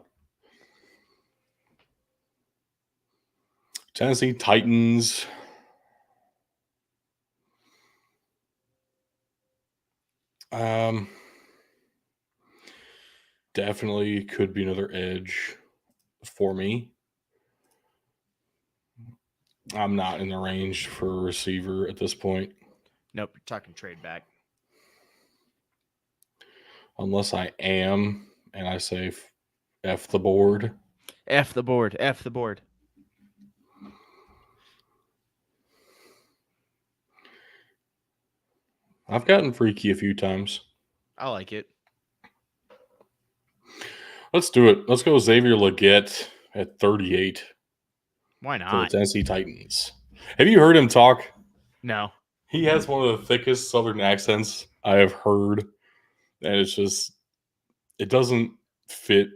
Tennessee Titans. Definitely could be another edge for me. I'm not in the range for a receiver at this point. Nope, you're talking trade back. Unless I am, and I say F the board. F the board. F the board. I've gotten freaky a few times. I like it. Let's do it. Let's go Xavier Legette at 38. Why For the not? Tennessee Titans. Have you heard him talk? No. He has one of the thickest Southern accents I have heard. And it's just, it doesn't fit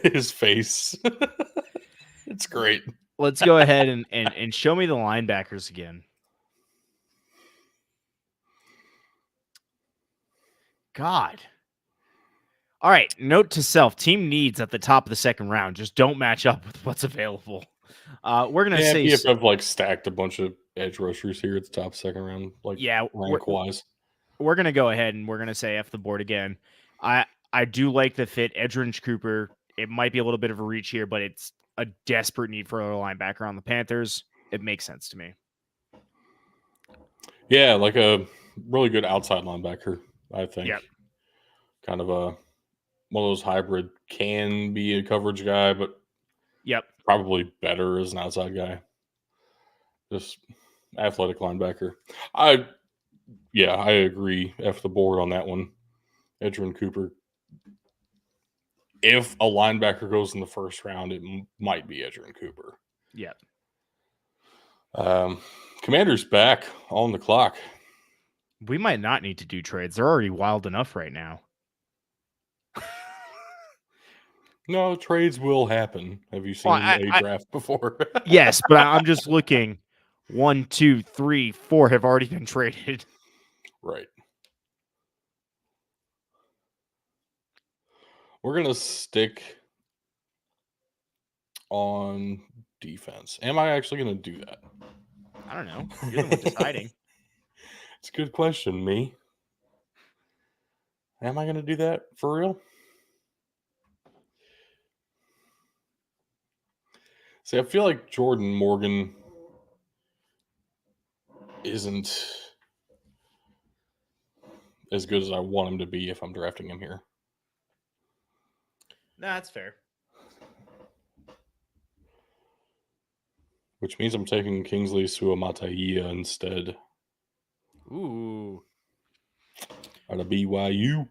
his face. It's great. Let's go ahead and show me the linebackers again. God. All right. Note to self: team needs at the top of the second round. Just don't match up with what's available. We're gonna say PFF like stacked a bunch of edge rushers here at the top second round, like rank wise. We're gonna go ahead and we're gonna say F the board again. I do like the fit. Edgerrin Cooper. It might be a little bit of a reach here, but it's a desperate need for a linebacker on the Panthers. It makes sense to me. Yeah, like a really good outside linebacker, I think. Yep. Kind of one of those hybrid, can be a coverage guy, but probably better as an outside guy. Just athletic linebacker. I agree. F the board on that one. Edgerrin Cooper. If a linebacker goes in the first round, it might be Edgerrin Cooper. Yep. Commander's back on the clock. We might not need to do trades. They're already wild enough right now. No, trades will happen. Have you seen a draft before? Yes, but I'm just looking. 1, 2, 3, 4 have already been traded. Right. We're going to stick on defense. Am I actually going to do that? I don't know. You're the one deciding. It's a good question, me. Am I going to do that for real? See, I feel like Jordan Morgan isn't as good as I want him to be if I'm drafting him here. No, that's fair. Which means I'm taking Kingsley Suamataia instead. Ooh. Out of BYU.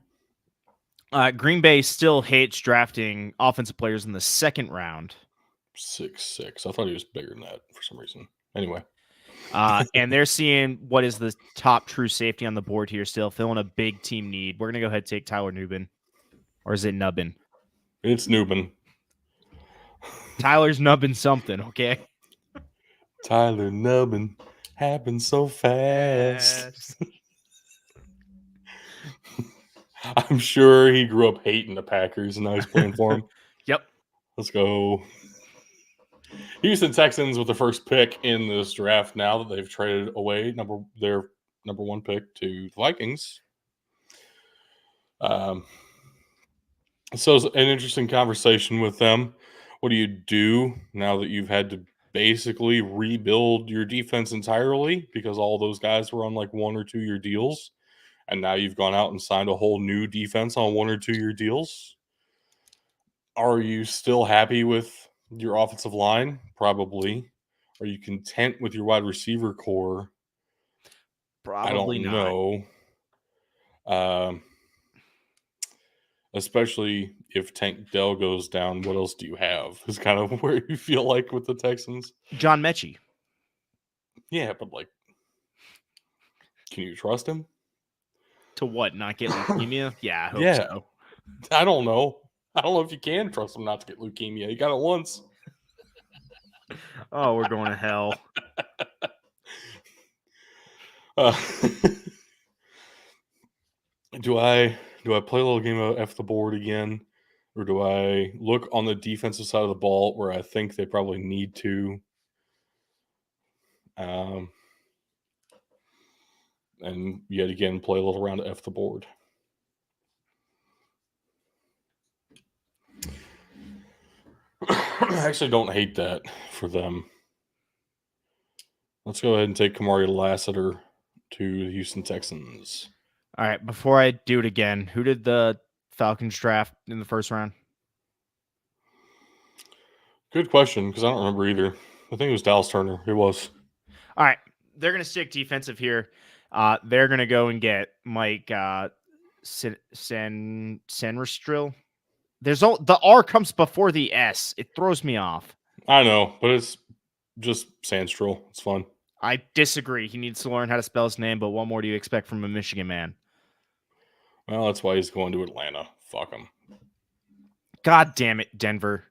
Green Bay still hates drafting offensive players in the second round. 6'6". I thought he was bigger than that for some reason. Anyway. And they're seeing what is the top true safety on the board here still, filling a big team need. We're going to go ahead and take Tyler Nubin. Or is it Nubbin? It's Nubin. Tyler's nubbing something, okay? Tyler Nubbin happened so fast. I'm sure he grew up hating the Packers and now he's playing for them. Yep. Let's go. Houston Texans with the first pick in this draft now that they've traded away their number one pick to the Vikings. So it's an interesting conversation with them. What do you do now that you've had to basically rebuild your defense entirely because all those guys were on like 1 or 2 year deals, and now you've gone out and signed a whole new defense on 1 or 2 year deals? Are you still happy with your offensive line? Probably. Are you content with your wide receiver core? Probably I don't know. Especially if Tank Dell goes down, what else do you have? Is kind of where you feel like with the Texans. John Mechie. Yeah, but like, can you trust him? To what? Not get leukemia? Yeah, I hope so. I don't know. I don't know if you can trust him not to get leukemia. He got it once. Oh, we're going to hell. Uh, do I play a little game of F the board again, or do I look on the defensive side of the ball where I think they probably need to? And yet again, play a little round of F the board. I actually don't hate that for them. Let's go ahead and take Kamari Lassiter to the Houston Texans. All right, before I do it again, who did the Falcons draft in the first round? Good question, because I don't remember either. I think it was Dallas Turner. It was. All right, they're going to stick defensive here. They're going to go and get Mike Senrestrill. The R comes before the S. It throws me off. I know, but it's just Sandstrill. It's fun. I disagree. He needs to learn how to spell his name, but what more do you expect from a Michigan man? Well, that's why he's going to Atlanta. Fuck him. God damn it, Denver.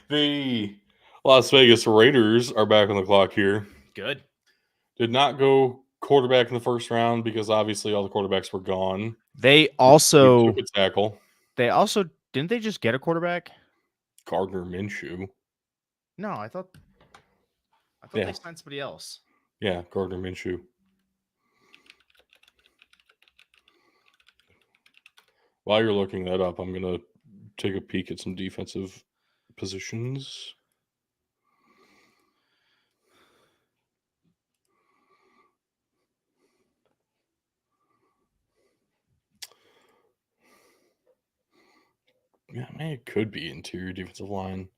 The Las Vegas Raiders are back on the clock here. Good. Did not go quarterback in the first round because obviously all the quarterbacks were gone. They also took a tackle. Didn't they just get a quarterback? Gardner Minshew. No, I thought they signed somebody else. Yeah, Gardner Minshew. While you're looking that up, I'm gonna take a peek at some defensive positions. Yeah, man, it could be interior defensive line.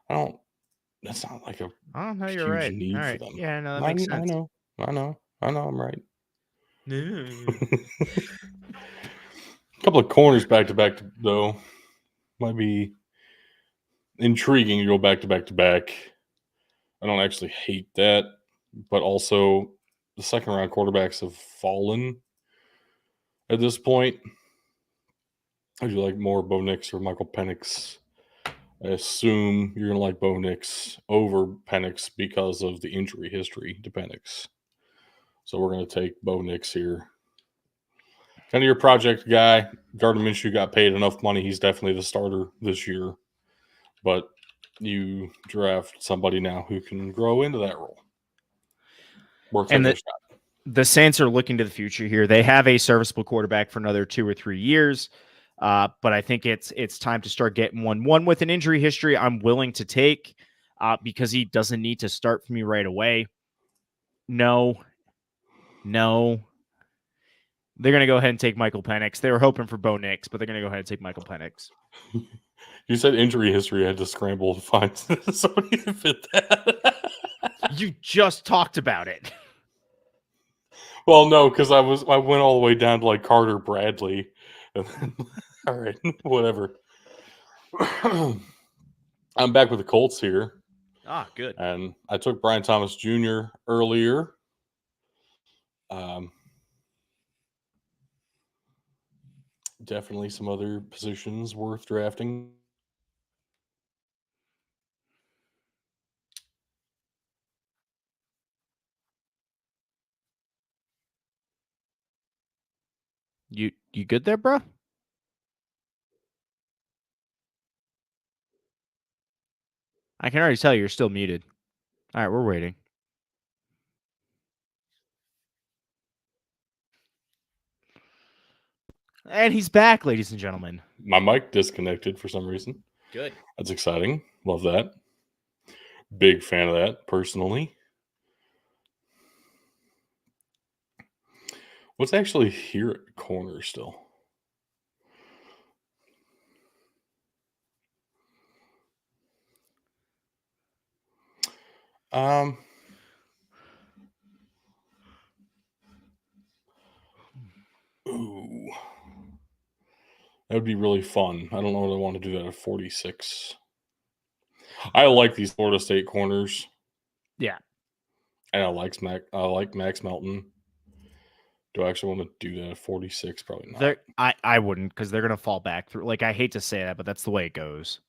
That's not like a huge you're right. need for them. Yeah, no, that makes sense. I know, I'm right. A couple of corners back to back, though, might be intriguing to go back to back to back. I don't actually hate that, but also the second round quarterbacks have fallen at this point. I do like more Bo Nix or Michael Penix. I assume you're going to like Bo Nix over Penix because of the injury history to Penix. So we're going to take Bo Nix here. Kind of your project guy. Gardner Minshew got paid enough money. He's definitely the starter this year. But you draft somebody now who can grow into that role. The Saints are looking to the future here. They have a serviceable quarterback for another 2 or 3 years. But I think it's time to start getting one with an injury history I'm willing to take because he doesn't need to start for me right away. No. They're going to go ahead and take Michael Penix. They were hoping for Bo Nix, but they're going to go ahead and take Michael Penix. You said injury history. I had to scramble to find somebody to fit that. You just talked about it. Well, no, because I went all the way down to like Carter Bradley. All right, whatever. I'm back with the Colts here. Ah, good. And I took Brian Thomas Jr. earlier. Definitely some other positions worth drafting. You good there, bro? I can already tell you're still muted. All right, we're waiting. And he's back, ladies and gentlemen. My mic disconnected for some reason. Good. That's exciting. Love that. Big fan of that, personally. What's actually here at corner still? Ooh. That would be really fun. I don't know if I want to do that at 46. I like these Florida State corners. Yeah. And I like Max Melton. Do I actually want to do that at 46? Probably not. I wouldn't, because they're going to fall back through. Like, I hate to say that, but that's the way it goes.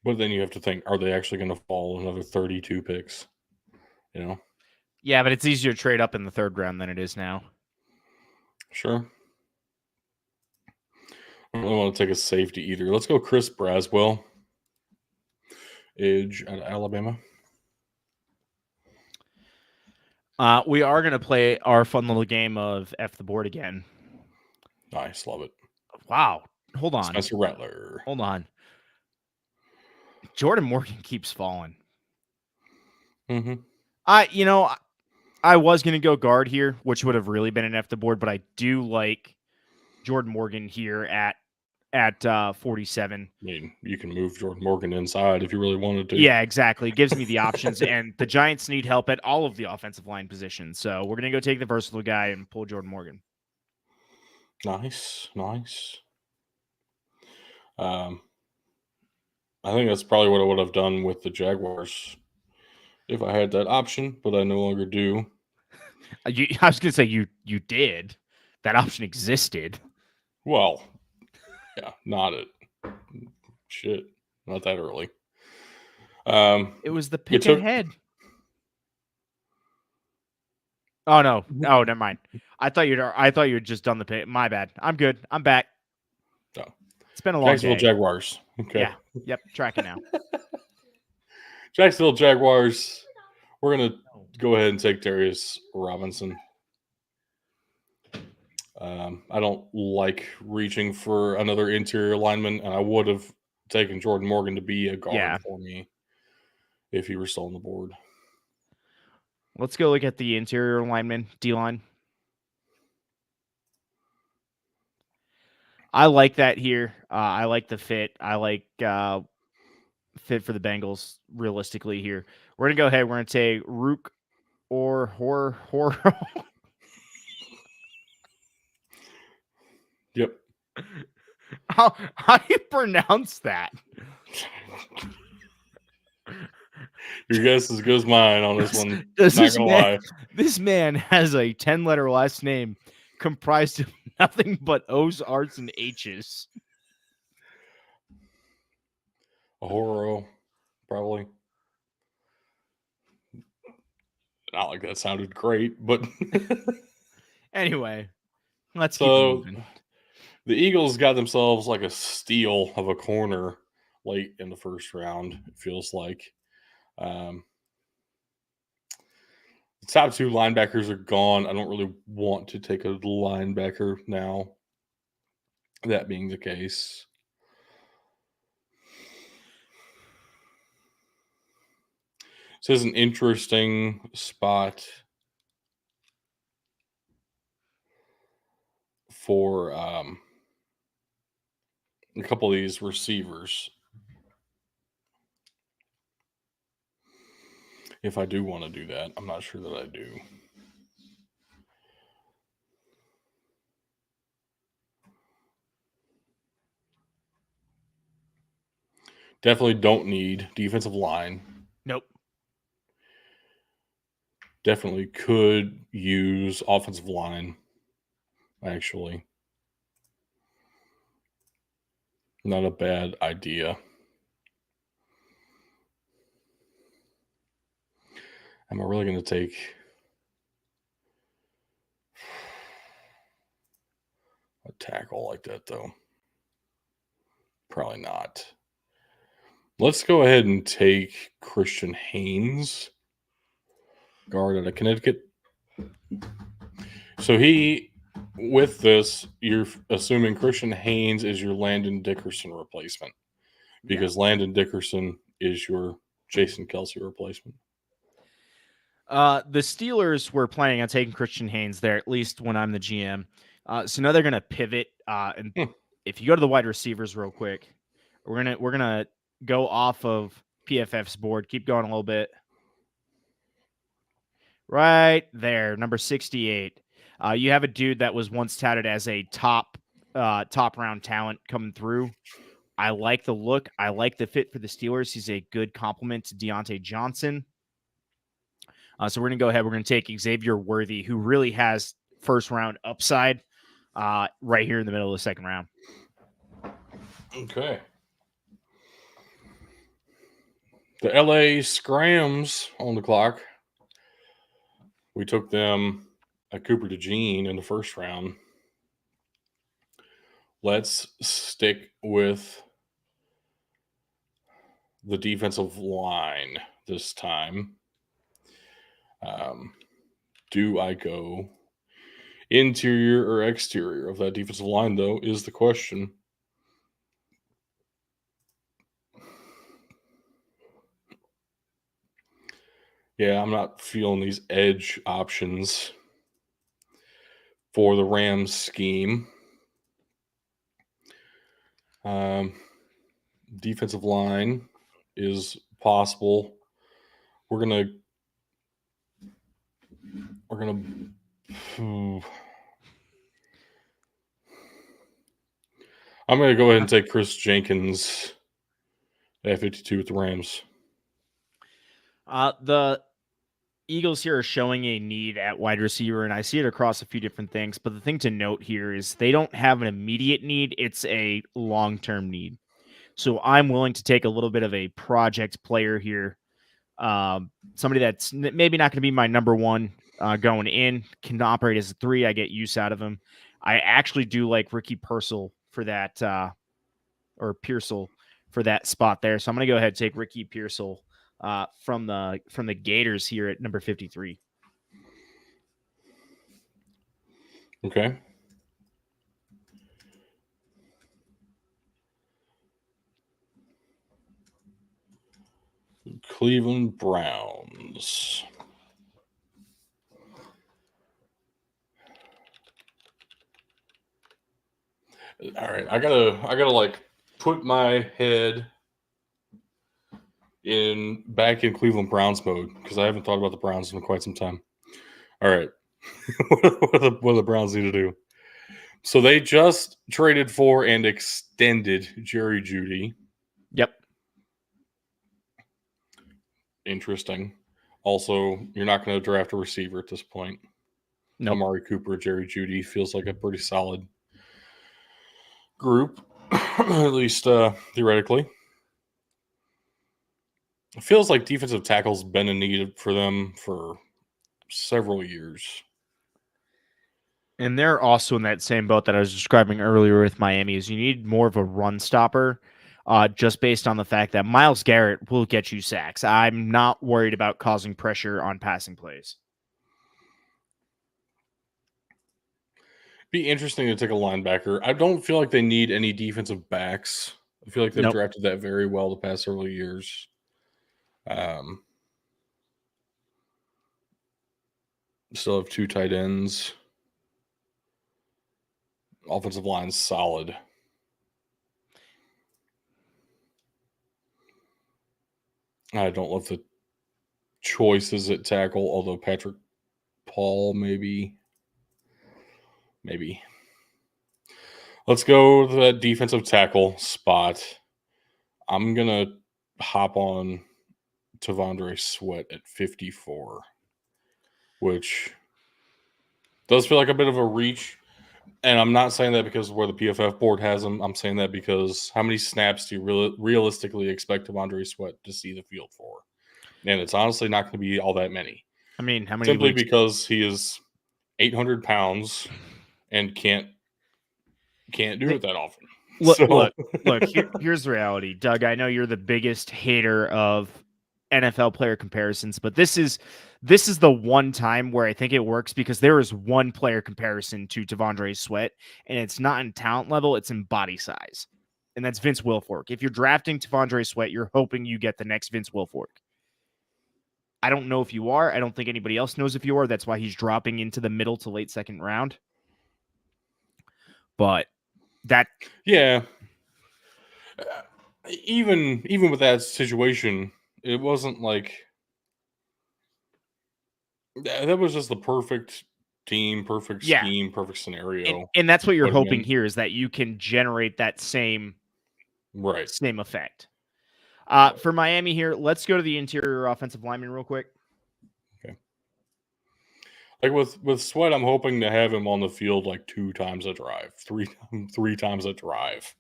But then you have to think, are they actually going to fall another 32 picks? You know? Yeah, but it's easier to trade up in the third round than it is now. Sure. I don't really want to take a safety either. Let's go Chris Braswell, edge out of Alabama. We are going to play our fun little game of F the board again. Nice. Love it. Wow. Hold on. Spencer Rattler. Hold on. Jordan Morgan keeps falling. Mm-hmm. I was going to go guard here, which would have really been an F the board, but I do like Jordan Morgan here at 47. I mean, you can move Jordan Morgan inside if you really wanted to. Yeah, exactly. It gives me the options, and the Giants need help at all of the offensive line positions. So we're going to go take the versatile guy and pull Jordan Morgan. Nice. I think that's probably what I would have done with the Jaguars if I had that option, but I no longer do. I was going to say you did. That option existed. Well, yeah, not that early. It was the pick ahead. Oh no! Oh, never mind. I thought you'd just done the pick. My bad. I'm good. I'm back. No. It's been a long Jacksonville day. Jaguars. Okay. Yeah. Yep. Tracking now. Jacksonville Jaguars. We're gonna go ahead and take Darius Robinson. I don't like reaching for another interior lineman, and I would have taken Jordan Morgan to be a guard for me if he were still on the board. Let's go look at the interior lineman, D-line. I like that here. I like the fit. I like fit for the Bengals realistically here. We're going to go ahead. We're going to take Rook or Hor. Yep. How do you pronounce that? Your guess is as good as mine on this one. Not gonna lie. This man has a 10-letter last name comprised of nothing but O's, R's, and H's. Ahoro, probably. Not like that sounded great, but anyway, let's keep moving. The Eagles got themselves like a steal of a corner late in the first round, it feels like. The top two linebackers are gone. I don't really want to take a linebacker now. That being the case. This is an interesting spot for a couple of these receivers. If I do want to do that, I'm not sure that I do. Definitely don't need defensive line. Nope. Definitely could use offensive line, actually. Not a bad idea. Am I really going to take a tackle like that, though? Probably not. Let's go ahead and take Christian Haynes, guard out of Connecticut. So with this, you're assuming Christian Haynes is your Landon Dickerson replacement because Landon Dickerson is your Jason Kelce replacement. The Steelers were planning on taking Christian Haynes there, at least when I'm the GM. So now they're going to pivot. And if you go to the wide receivers real quick, we're gonna go off of PFF's board. Keep going a little bit. Right there, number 68. You have a dude that was once touted as a top round talent coming through. I like the look. I like the fit for the Steelers. He's a good complement to Deontay Johnson. So we're going to go ahead. We're going to take Xavier Worthy, who really has first round upside right here in the middle of the second round. Okay. The LA Scrams on the clock. We took them at Cooper DeJean in the first round. Let's stick with the defensive line this time. Do I go interior or exterior of that defensive line, though, is the question. Yeah, I'm not feeling these edge options for the Rams scheme. Defensive line is possible. We're gonna I'm gonna go ahead and take Chris Jenkins at 52 with the Rams. The Eagles here are showing a need at wide receiver, and I see it across a few different things. But the thing to note here is they don't have an immediate need. It's a long-term need. So I'm willing to take a little bit of a project player here. Somebody that's maybe not going to be my number one going in, can operate as a 3. I get use out of him. I actually do like Ricky Pearsall for that, or Pearsall for that spot there. So I'm going to go ahead and take Ricky Pearsall from the Gators here at number 53. Okay. Cleveland Browns. All right, I gotta like put my head back in Cleveland Browns mode because I haven't thought about the Browns in quite some time. All right, what do the Browns need to do? So they just traded for and extended Jerry Jeudy. Yep. Interesting. Also, you're not going to draft a receiver at this point. Nope. Amari Cooper, Jerry Jeudy feels like a pretty solid group, at least theoretically. It feels like defensive tackle's been a need for them for several years. And they're also in that same boat that I was describing earlier with Miami, is you need more of a run stopper, just based on the fact that Myles Garrett will get you sacks. I'm not worried about causing pressure on passing plays. Be interesting to take a linebacker. I don't feel like they need any defensive backs. I feel like they've drafted that very well the past several years. Still have 2 tight ends. Offensive line's solid. I don't love the choices at tackle, although Patrick Paul maybe. Let's go to that defensive tackle spot. I'm going to hop on T'Vondre Sweat at 54, which does feel like a bit of a reach. And I'm not saying that because of where the PFF board has him. I'm saying that because how many snaps do you realistically expect T'Vondre Sweat to see the field for? And it's honestly not going to be all that many. I mean, how many? Simply because he is 800 pounds and can't do it that often. Look, here's the reality. Doug, I know you're the biggest hater of NFL player comparisons, but this is the one time where I think it works, because there is one player comparison to T'Vondre Sweat, and it's not in talent level, it's in body size. And that's Vince Wilfork. If you're drafting T'Vondre Sweat, you're hoping you get the next Vince Wilfork. I don't know if you are. I don't think anybody else knows if you are. That's why he's dropping into the middle to late second round. But yeah, even with that situation, it wasn't like that was just the perfect team, perfect scheme, perfect scenario. And that's what you're hoping here, is that you can generate that same effect. For Miami here, let's go to the interior offensive lineman real quick. Okay. Like with Sweat, I'm hoping to have him on the field like 2 times a drive, three times a drive.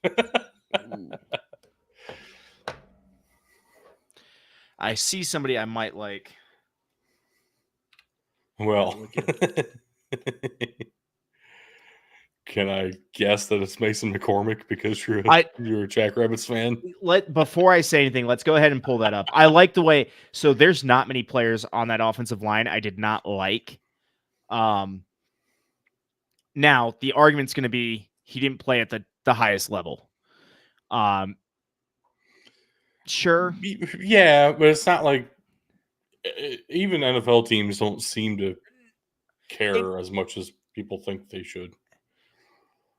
I see somebody I might like. Well, can I guess that it's Mason McCormick because you're a Jackrabbits fan? Before I say anything, let's go ahead and pull that up. I like the way. So there's not many players on that offensive line I did not like. Now the argument's going to be he didn't play at the highest level. Sure. Yeah, but it's not like even NFL teams don't seem to care as much as people think they should.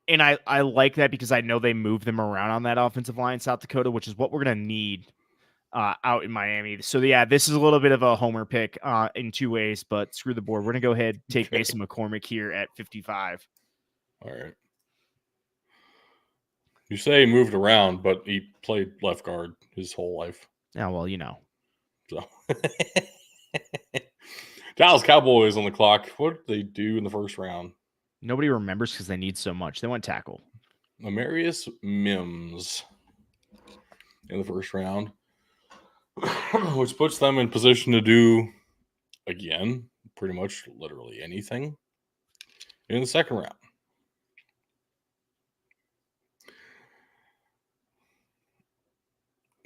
And I like that because I know they move them around on that offensive line in South Dakota, which is what we're going to need out in Miami. So, yeah, this is a little bit of a homer pick in two ways, but screw the board. We're going to go ahead and take Mason McCormick here at 55. All right. You say he moved around, but he played left guard his whole life. Yeah, well, you know. So. Dallas Cowboys on the clock. What did they do in the first round? Nobody remembers because they need so much. They went tackle. Amarius Mims in the first round, which puts them in position to do, again, pretty much literally anything in the second round.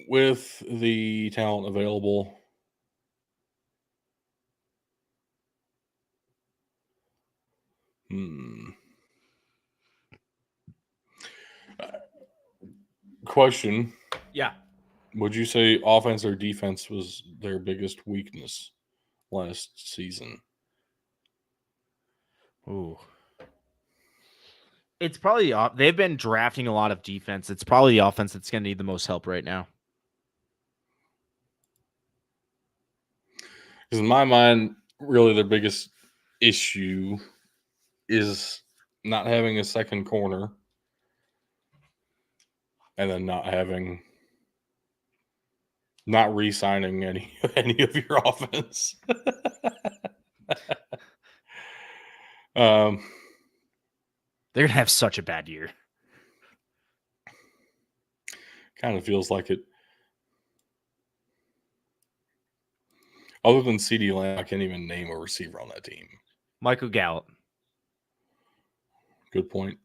With the talent available, question. Yeah. Would you say offense or defense was their biggest weakness last season? Ooh. It's probably they've been drafting a lot of defense. It's probably the offense that's going to need the most help right now. Because in my mind, really their biggest issue is not having a second corner and then not re-signing any of your offense. They're gonna have such a bad year. Kind of feels like it. Other than CeeDee Lamb, I can't even name a receiver on that team. Michael Gallup. Good point.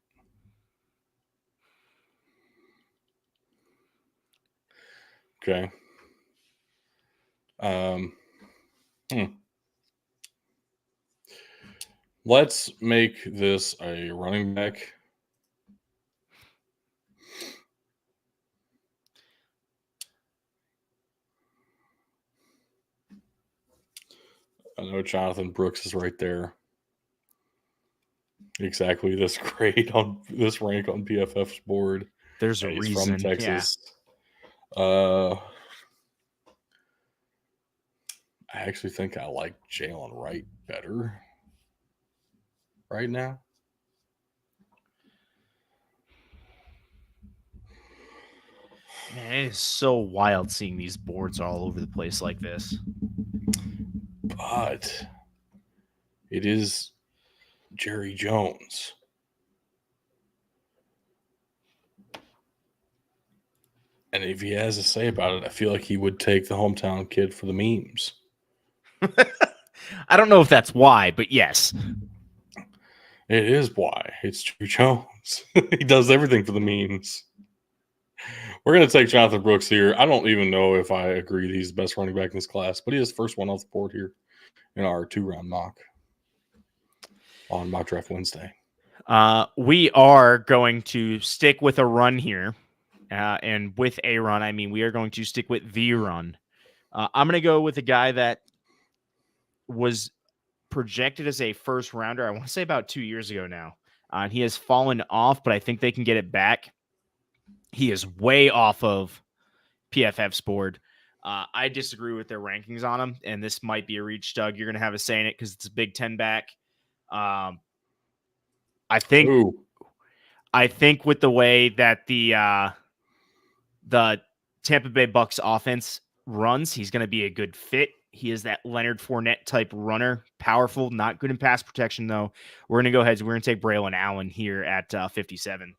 Okay. Let's make this a running back. I know Jonathan Brooks is right there. Exactly this grade on this rank on PFF's board. There's a reason. From Texas. Yeah. I actually think I like Jalen Wright better right now. Man, it is so wild seeing these boards all over the place like this. But it is Jerry Jones. And if he has a say about it, I feel like he would take the hometown kid for the memes. I don't know if that's why, but yes. It is why. It's Jerry Jones. He does everything for the memes. We're going to take Jonathan Brooks here. I don't even know if I agree that he's the best running back in this class, but he is the first one off the board here in our 2-round mock on Mock Draft Wednesday. We are going to stick with a run here. And with a run, I mean we are going to stick with the run. I'm going to go with a guy that was projected as a first rounder, I want to say about 2 years ago now. He has fallen off, but I think they can get it back. He is way off of PFF's board. I disagree with their rankings on him, and this might be a reach, Doug. You're going to have a say in it because it's a Big Ten back. I think with the way that the Tampa Bay Bucks offense runs, he's going to be a good fit. He is that Leonard Fournette type runner, powerful, not good in pass protection, though. We're going to go ahead. We're going to take Braylon Allen here at 57.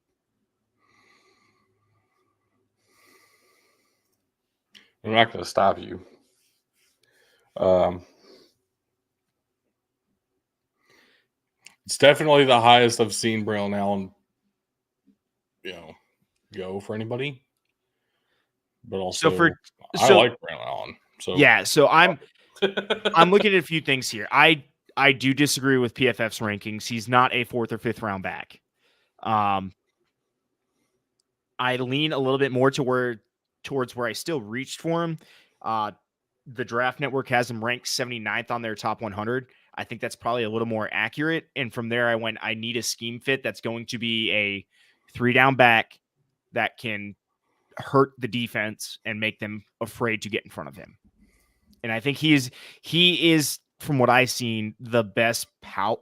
I'm not going to stop you. It's definitely the highest I've seen Braylon Allen, go for anybody. But also, I like Braylon Allen. So yeah, so I'm looking at a few things here. I do disagree with PFF's rankings. He's not a 4th or 5th round back. I lean a little bit more towards where I still reached for him. The Draft Network has him ranked 79th on their top 100. I think that's probably a little more accurate. And from there, I need a scheme fit that's going to be a 3-down back that can hurt the defense and make them afraid to get in front of him. And I think he is, from what I've seen, the best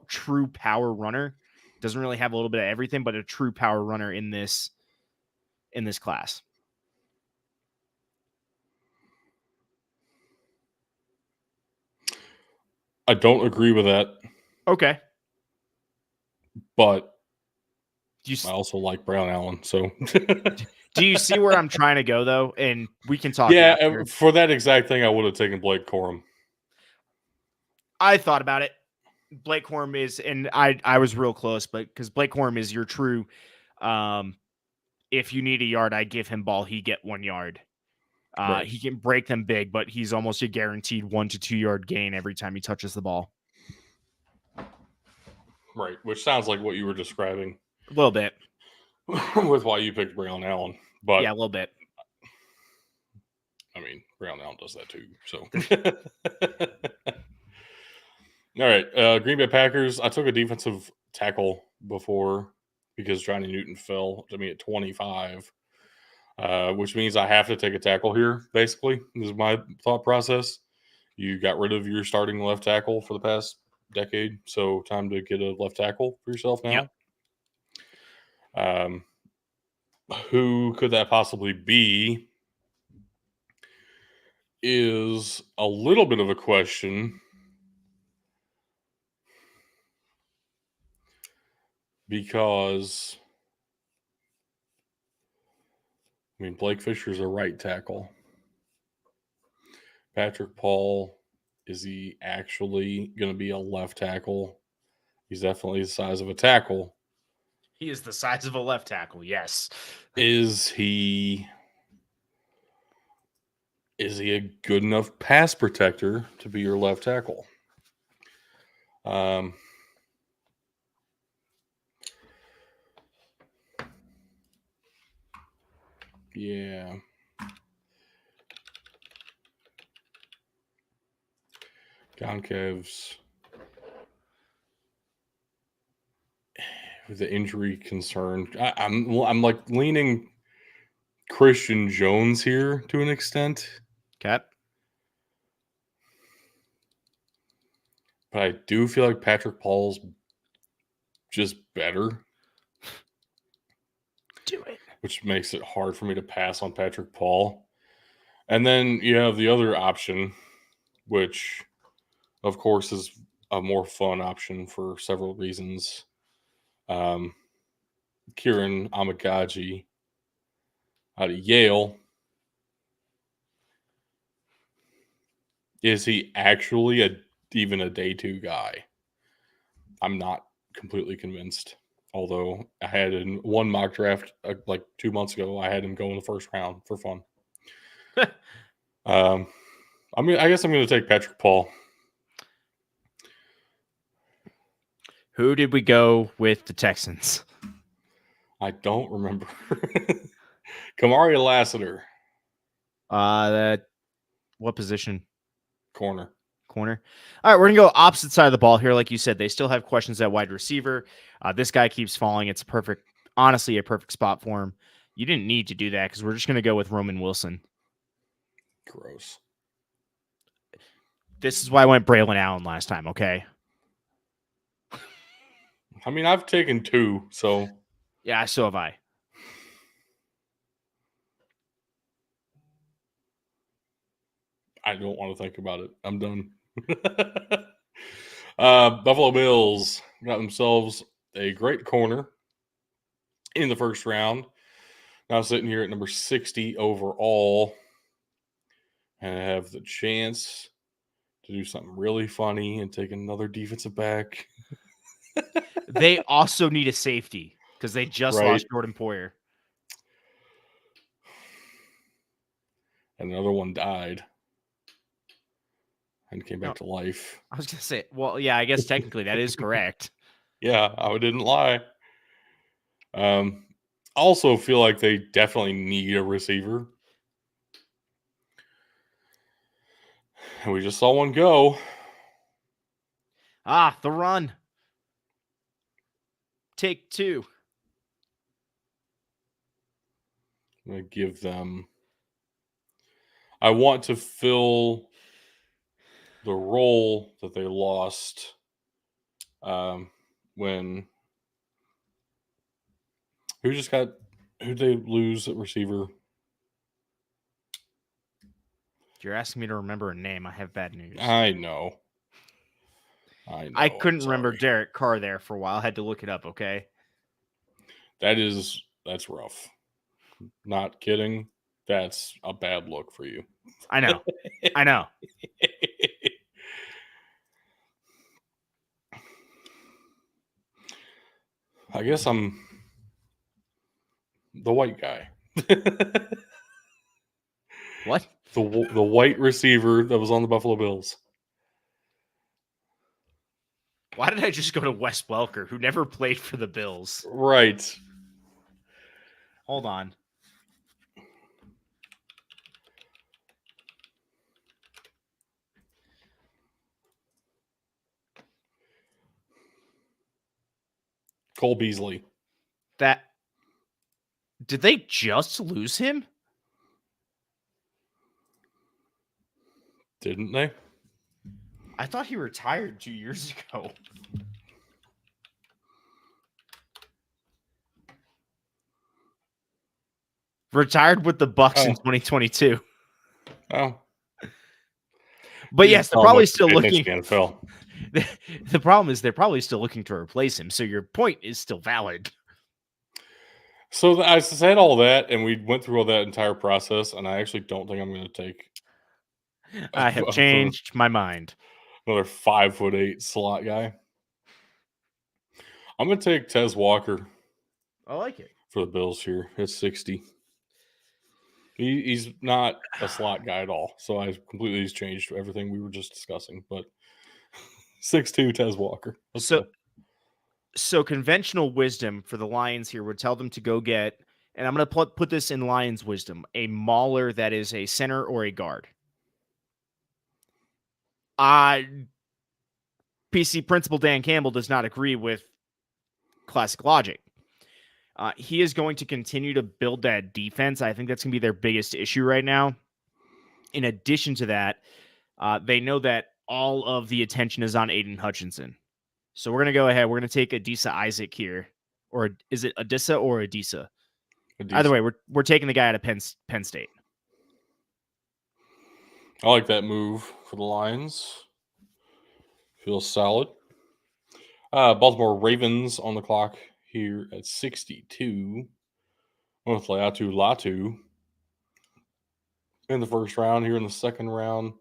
true power runner. Doesn't really have a little bit of everything, but a true power runner in this class. I don't agree with that. Okay. But I also like Braylon Allen. So do you see where I'm trying to go, though? And we can talk. Yeah, after. For that exact thing, I would have taken Blake Corum. I thought about it. Blake Corum is, and I was real close, but because Blake Corum is your true, if you need a yard, I give him ball, he get 1 yard. Right. He can break them big, but he's almost a guaranteed 1 to 2 yard gain every time he touches the ball. Right, which sounds like what you were describing. A little bit. With why you picked Braylon Allen. But yeah, a little bit. I mean, Braylon Allen does that too. So all right, Green Bay Packers. I took a defensive tackle before because Johnny Newton fell to me at 25, which means I have to take a tackle here, basically. This is my thought process. You got rid of your starting left tackle for the past decade, so time to get a left tackle for yourself now. Yep. Who could that possibly be is a little bit of a question. Because, I mean, Blake Fisher's a right tackle. Patrick Paul, is he actually going to be a left tackle? He's definitely the size of a tackle. He is the size of a left tackle, yes. Is he a good enough pass protector to be your left tackle? Yeah. Gonkev's with the injury concern. I'm like leaning Christian Jones here to an extent. Okay. But I do feel like Patrick Paul's just better. Do it. Which makes it hard for me to pass on Patrick Paul. And then you have the other option, which, of course, is a more fun option for several reasons. Kieran Amegadjie out of Yale. Is he actually even a day 2 guy? I'm not completely convinced. Although I had in one mock draft like 2 months ago, I had him go in the first round for fun. I guess I'm going to take Patrick Paul. Who did we go with the Texans? I don't remember. Kamari Lassiter. What position? Corner. All right, we're going to go opposite side of the ball here. Like you said, they still have questions at wide receiver. This guy keeps falling. It's honestly a perfect spot for him. You didn't need to do that because we're just going to go with Roman Wilson. Gross. This is why I went Braylon Allen last time, okay? I mean, I've taken 2, so. Yeah, so have I. I don't want to think about it. I'm done. Buffalo Bills got themselves a great corner in the first round. Now sitting here at number 60 overall. and have the chance to do something really funny and take another defensive back. They also need a safety because they just Right. lost Jordan Poyer. And another one died and came back to life. I was going to say, well, yeah, I guess technically that is correct. Yeah, I didn't lie. Also feel like they definitely need a receiver. And we just saw one go. The run. Take 2. I'm going to give them... I want to fill the role that they lost when... Who'd they lose at receiver? You're asking me to remember a name. I have bad news. I know. I couldn't remember Derek Carr there for a while. I had to look it up, okay? That's rough. Not kidding. That's a bad look for you. I know. I know. I guess I'm the white guy. What? The white receiver that was on the Buffalo Bills. Why did I just go to Wes Welker, who never played for the Bills? Right. Hold on. Cole Beasley. Did they just lose him? Didn't they? I thought he retired 2 years ago. Retired with the Bucks in 2022. Oh. But yes, they're probably still looking. NFL. The problem is they're probably still looking to replace him. So your point is still valid. So I said all that, and we went through all that entire process, and I actually don't think I'm going to take... I have changed my mind. Another 5'8" slot guy. I'm going to take Tez Walker. I like it. For the Bills here. It's 60. He's not a slot guy at all. So I completely changed everything we were just discussing. But 6'2" Tez Walker. So conventional wisdom for the Lions here would tell them to go get, and I'm going to put this in Lions wisdom, a mauler that is a center or a guard. PC principal Dan Campbell does not agree with classic logic. He is going to continue to build that defense. I think that's going to be their biggest issue right now. In addition to that, they know that all of the attention is on Aiden Hutchinson. So we're going to go ahead. We're going to take Adisa Isaac here. Or is it Adisa or Adisa? Either way, we're taking the guy out of Penn State. I like that move for the Lions. Feels solid. Baltimore Ravens on the clock here at 62 with Laiatu Latu in the first round. Here in the second round,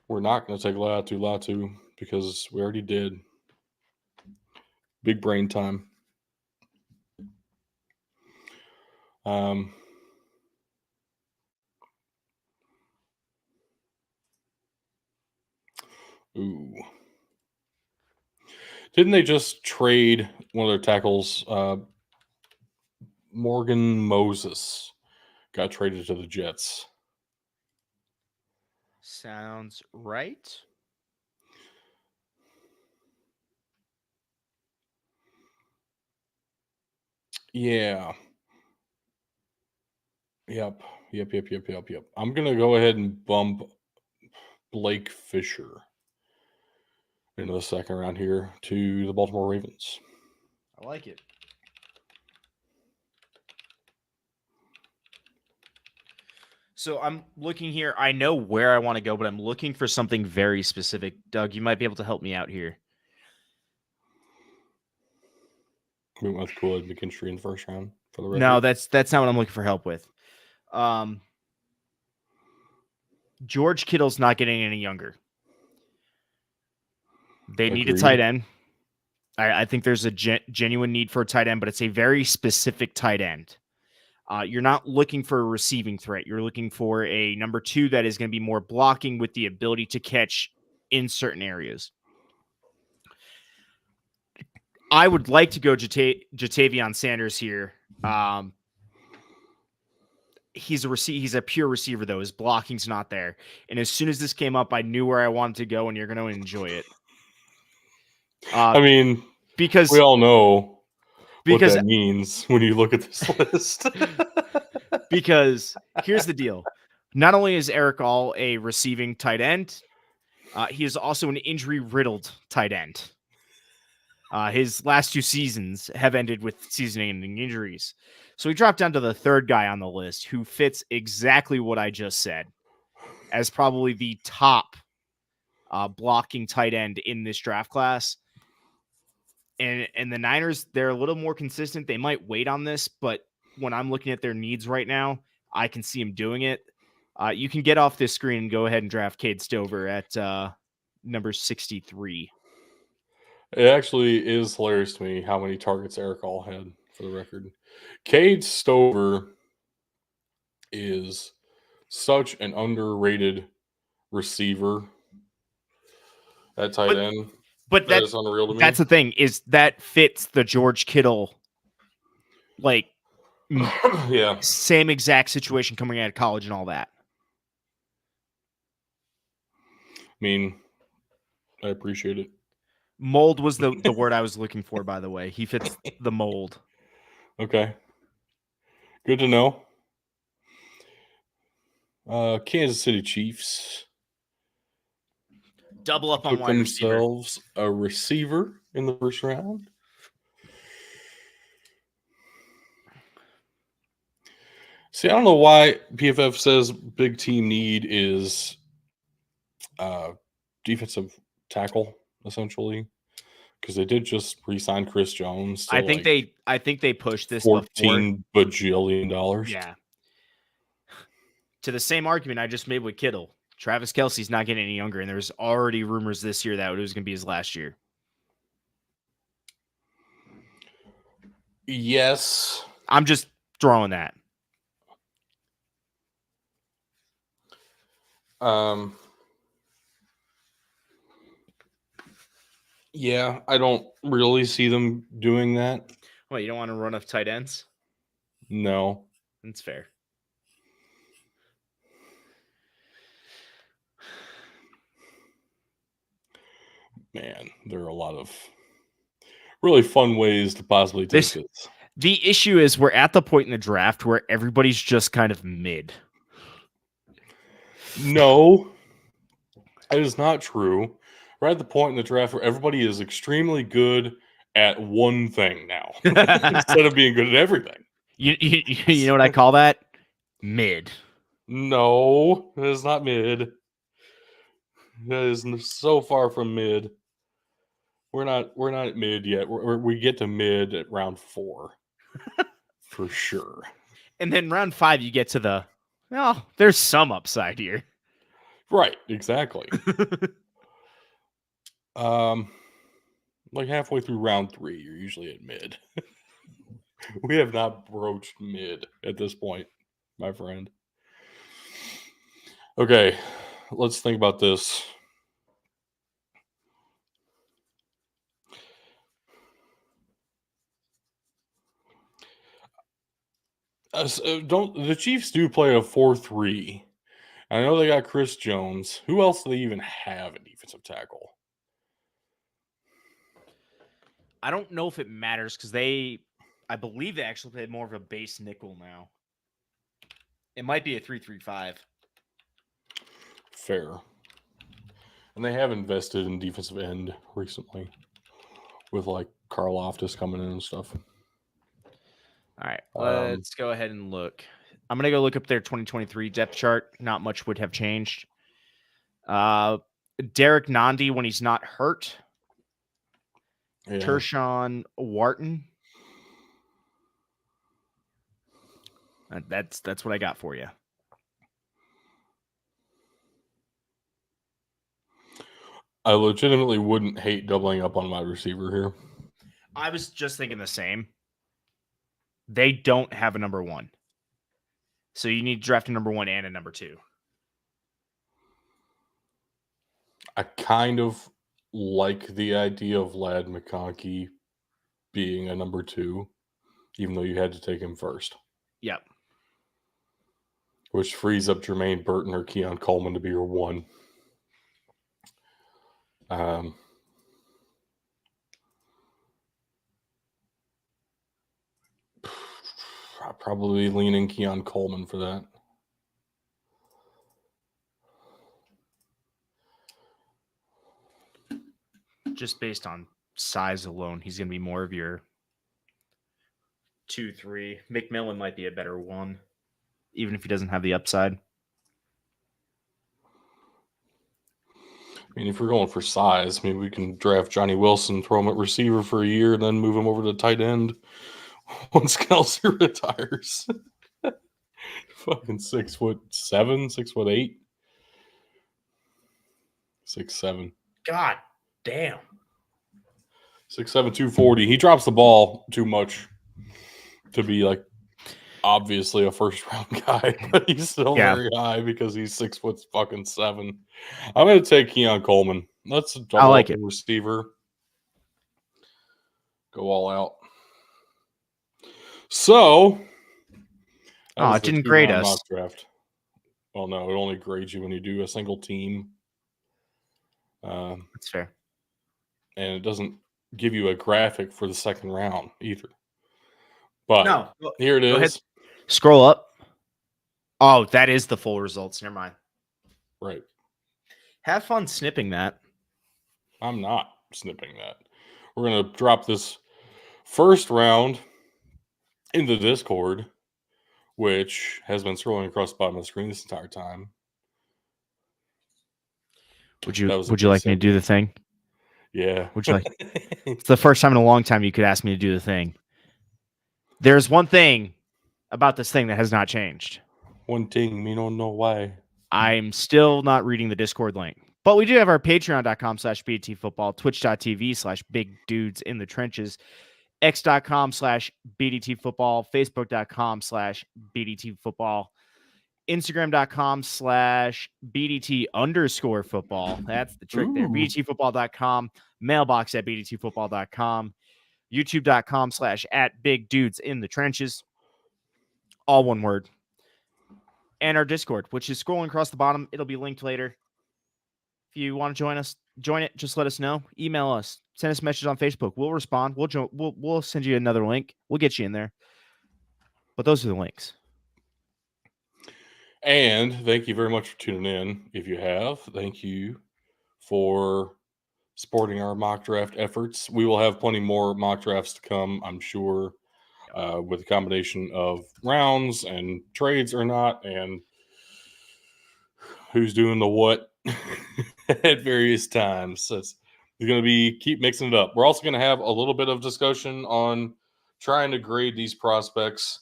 we're not going to take Laiatu Latu because we already did. Big brain time. Ooh. Didn't they just trade one of their tackles? Morgan Moses got traded to the Jets. Sounds right. Yeah. Yep. I'm going to go ahead and bump Blake Fisher into the second round here to the Baltimore Ravens. I like it. So I'm looking here. I know where I want to go, but I'm looking for something very specific. Doug, you might be able to help me out here. We went with Kool-Aid McKinstry in the first round for the record. No, that's not what I'm looking for help with. George Kittle's not getting any younger. They need a Agreed. tight end. I think there's a genuine need for a tight end, but it's a very specific tight end. You're not looking for a receiving threat. You're looking for a number 2 that is going to be more blocking with the ability to catch in certain areas. I would like to go Jatavion Sanders here. He's a pure receiver, though. His blocking's not there. And as soon as this came up, I knew where I wanted to go, and you're going to enjoy it. I mean, because we all know what that means when you look at this list. Because here's the deal. Not only is Eric All a receiving tight end, he is also an injury-riddled tight end. His last 2 seasons have ended with season-ending injuries. So he dropped down to the 3rd guy on the list who fits exactly what I just said as probably the top blocking tight end in this draft class. And the Niners, they're a little more consistent. They might wait on this, but when I'm looking at their needs right now, I can see them doing it. You can get off this screen and go ahead and draft Cade Stover at number 63. It actually is hilarious to me how many targets Eric All had, for the record. Cade Stover is such an underrated receiver at tight end. But that is unreal to me. That's the thing, is that fits the George Kittle, like, yeah, same exact situation coming out of college and all that. I mean, I appreciate it. Mold was the word I was looking for, by the way. He fits the mold. Okay. Good to know. Kansas City Chiefs double up on wide receiver. Themselves a receiver in the first round. See, I don't know why PFF says big team need is defensive tackle, essentially, because they did just re-sign Chris Jones. I think they pushed this $14 bajillion. Yeah. To the same argument I just made with Kittle, Travis Kelce's not getting any younger, and there's already rumors this year that it was going to be his last year. Yes, I'm just throwing that. Yeah, I don't really see them doing that. Well, you don't want to run off tight ends? No. That's fair. Man, there are a lot of really fun ways to possibly take this. The issue is we're at the point in the draft where everybody's just kind of mid. No, that is not true. We're at the point in the draft where everybody is extremely good at one thing now instead of being good at everything. You know what I call that? Mid. No, it is not mid. That is so far from mid. We're not at mid yet. We get to mid at round 4 for sure. And then round 5, you get to there's some upside here. Right, exactly. Like halfway through round 3, you're usually at mid. We have not broached mid at this point, my friend. Okay, let's think about this. The Chiefs do play a 4-3. I know they got Chris Jones. Who else do they even have at defensive tackle? I don't know if it matters because I believe they actually play more of a base nickel now. It might be a 3-3-5. Fair. And they have invested in defensive end recently with like Karlaftis coming in and stuff. All right, let's go ahead and look. I'm going to go look up their 2023 depth chart. Not much would have changed. Derek Nandi when he's not hurt. Yeah. Tershawn Wharton. That's what I got for you. I legitimately wouldn't hate doubling up on wide receiver here. I was just thinking the same. They don't have a number 1. So you need to draft a number 1 and a number 2. I kind of like the idea of Ladd McConkey being a number 2, even though you had to take him first. Yep. Which frees up Jermaine Burton or Keon Coleman to be your 1. I'd probably leaning Keon Coleman for that. Just based on size alone, he's going to be more of your 2-3. McMillan might be a better 1, even if he doesn't have the upside. I mean, if we're going for size, maybe we can draft Johnny Wilson, throw him at receiver for a year, and then move him over to tight end once Kelce retires. Fucking 6'7", 6'8", 6'7". God damn. 6'7", 240. He drops the ball too much to be like obviously a first round guy, but he's still very high because he's 6'7". I'm gonna take Keon Coleman. Let's double up receiver. Go all out. So it didn't grade us. Mock draft. Well, no, it only grades you when you do a single team. That's fair. And it doesn't give you a graphic for the second round either. But here it is. Go ahead. Scroll up. Oh, that is the full results. Never mind. Right. Have fun snipping that. I'm not snipping that. We're going to drop this first round into Discord, which has been scrolling across the bottom of the screen this entire time. Would you like me to do the thing? Yeah. Would you like? It's the first time in a long time you could ask me to do the thing. There's one thing about this thing that has not changed. One thing, we don't know why. I'm still not reading the Discord link. But we do have our patreon.com/BDTfootball, twitch.tv/bigdudesinthetrenches, x.com/BDTfootball, facebook.com/BDTfootball, Instagram.com/BDT_football. That's the trick there. BDTfootball.com, mailbox@BDTfootball.com, youtube.com/@BigDudesInTheTrenches. All one word. And our Discord, which is scrolling across the bottom. It'll be linked later. If you want to join us, join it. Just let us know. Email us. Send us a message on Facebook. We'll respond. We'll send you another link. We'll get you in there. But those are the links. And thank you very much for tuning in. If you have, thank you for supporting our mock draft efforts. We will have plenty more mock drafts to come, I'm sure, with a combination of rounds and trades or not, and who's doing the what at various times. So it's going to keep mixing it up. We're also going to have a little bit of discussion on trying to grade these prospects.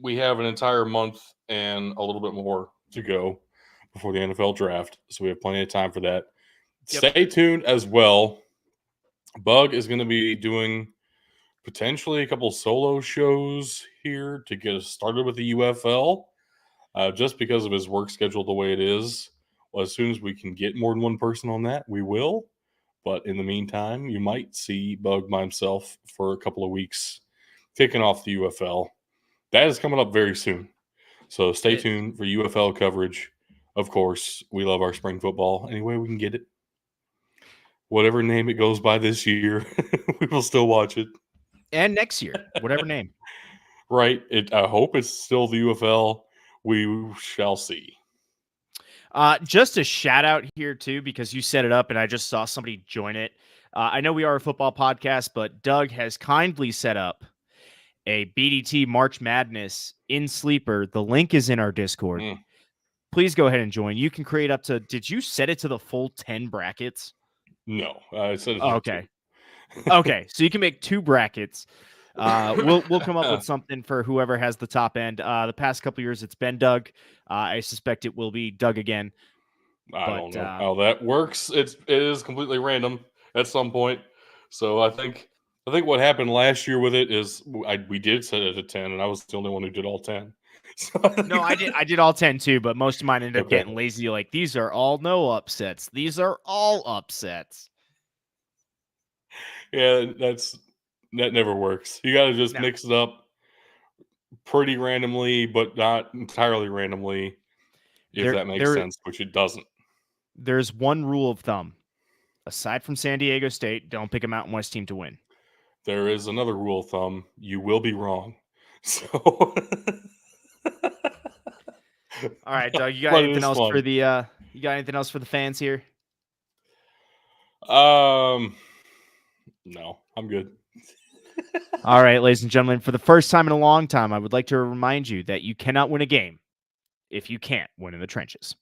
We have an entire month and a little bit more to go before the NFL draft, so we have plenty of time for that. Yep. Stay tuned as well. Bug is going to be doing potentially a couple solo shows here to get us started with the UFL, just because of his work schedule the way it is. Well, as soon as we can get more than one person on that, we will. But in the meantime, you might see Bug by himself for a couple of weeks kicking off the UFL. That is coming up very soon. So stay tuned for UFL coverage. Of course, we love our spring football any way we can get it. Whatever name it goes by this year, we will still watch it. And next year, whatever name. Right. I hope it's still the UFL. We shall see. Just a shout out here, too, because you set it up and I just saw somebody join it. I know we are a football podcast, but Doug has kindly set up a BDT March Madness in Sleeper. The link is in our Discord. Please go ahead and join. You can create up to, did you set it to the full 10 brackets? No, I said okay. Okay, so you can make 2 brackets. We'll come up with something for whoever has the top end. The past couple of years, it's been Doug. I suspect it will be Doug again. I don't know how that works. It is completely random at some point. So I think what happened last year with it is we did set it at 10, and I was the only one who did all 10. So no, I did all 10 too, but most of mine ended up getting lazy. Like, these are all no upsets. These are all upsets. Yeah, that never works. You got to just mix it up pretty randomly, but not entirely randomly, if that makes sense, which it doesn't. There's one rule of thumb. Aside from San Diego State, don't pick a Mountain West team to win. There is another rule of thumb. You will be wrong. So all right, Doug, you got anything else for the you got anything else for the fans here? No, I'm good. All right, ladies and gentlemen, for the first time in a long time, I would like to remind you that you cannot win a game if you can't win in the trenches.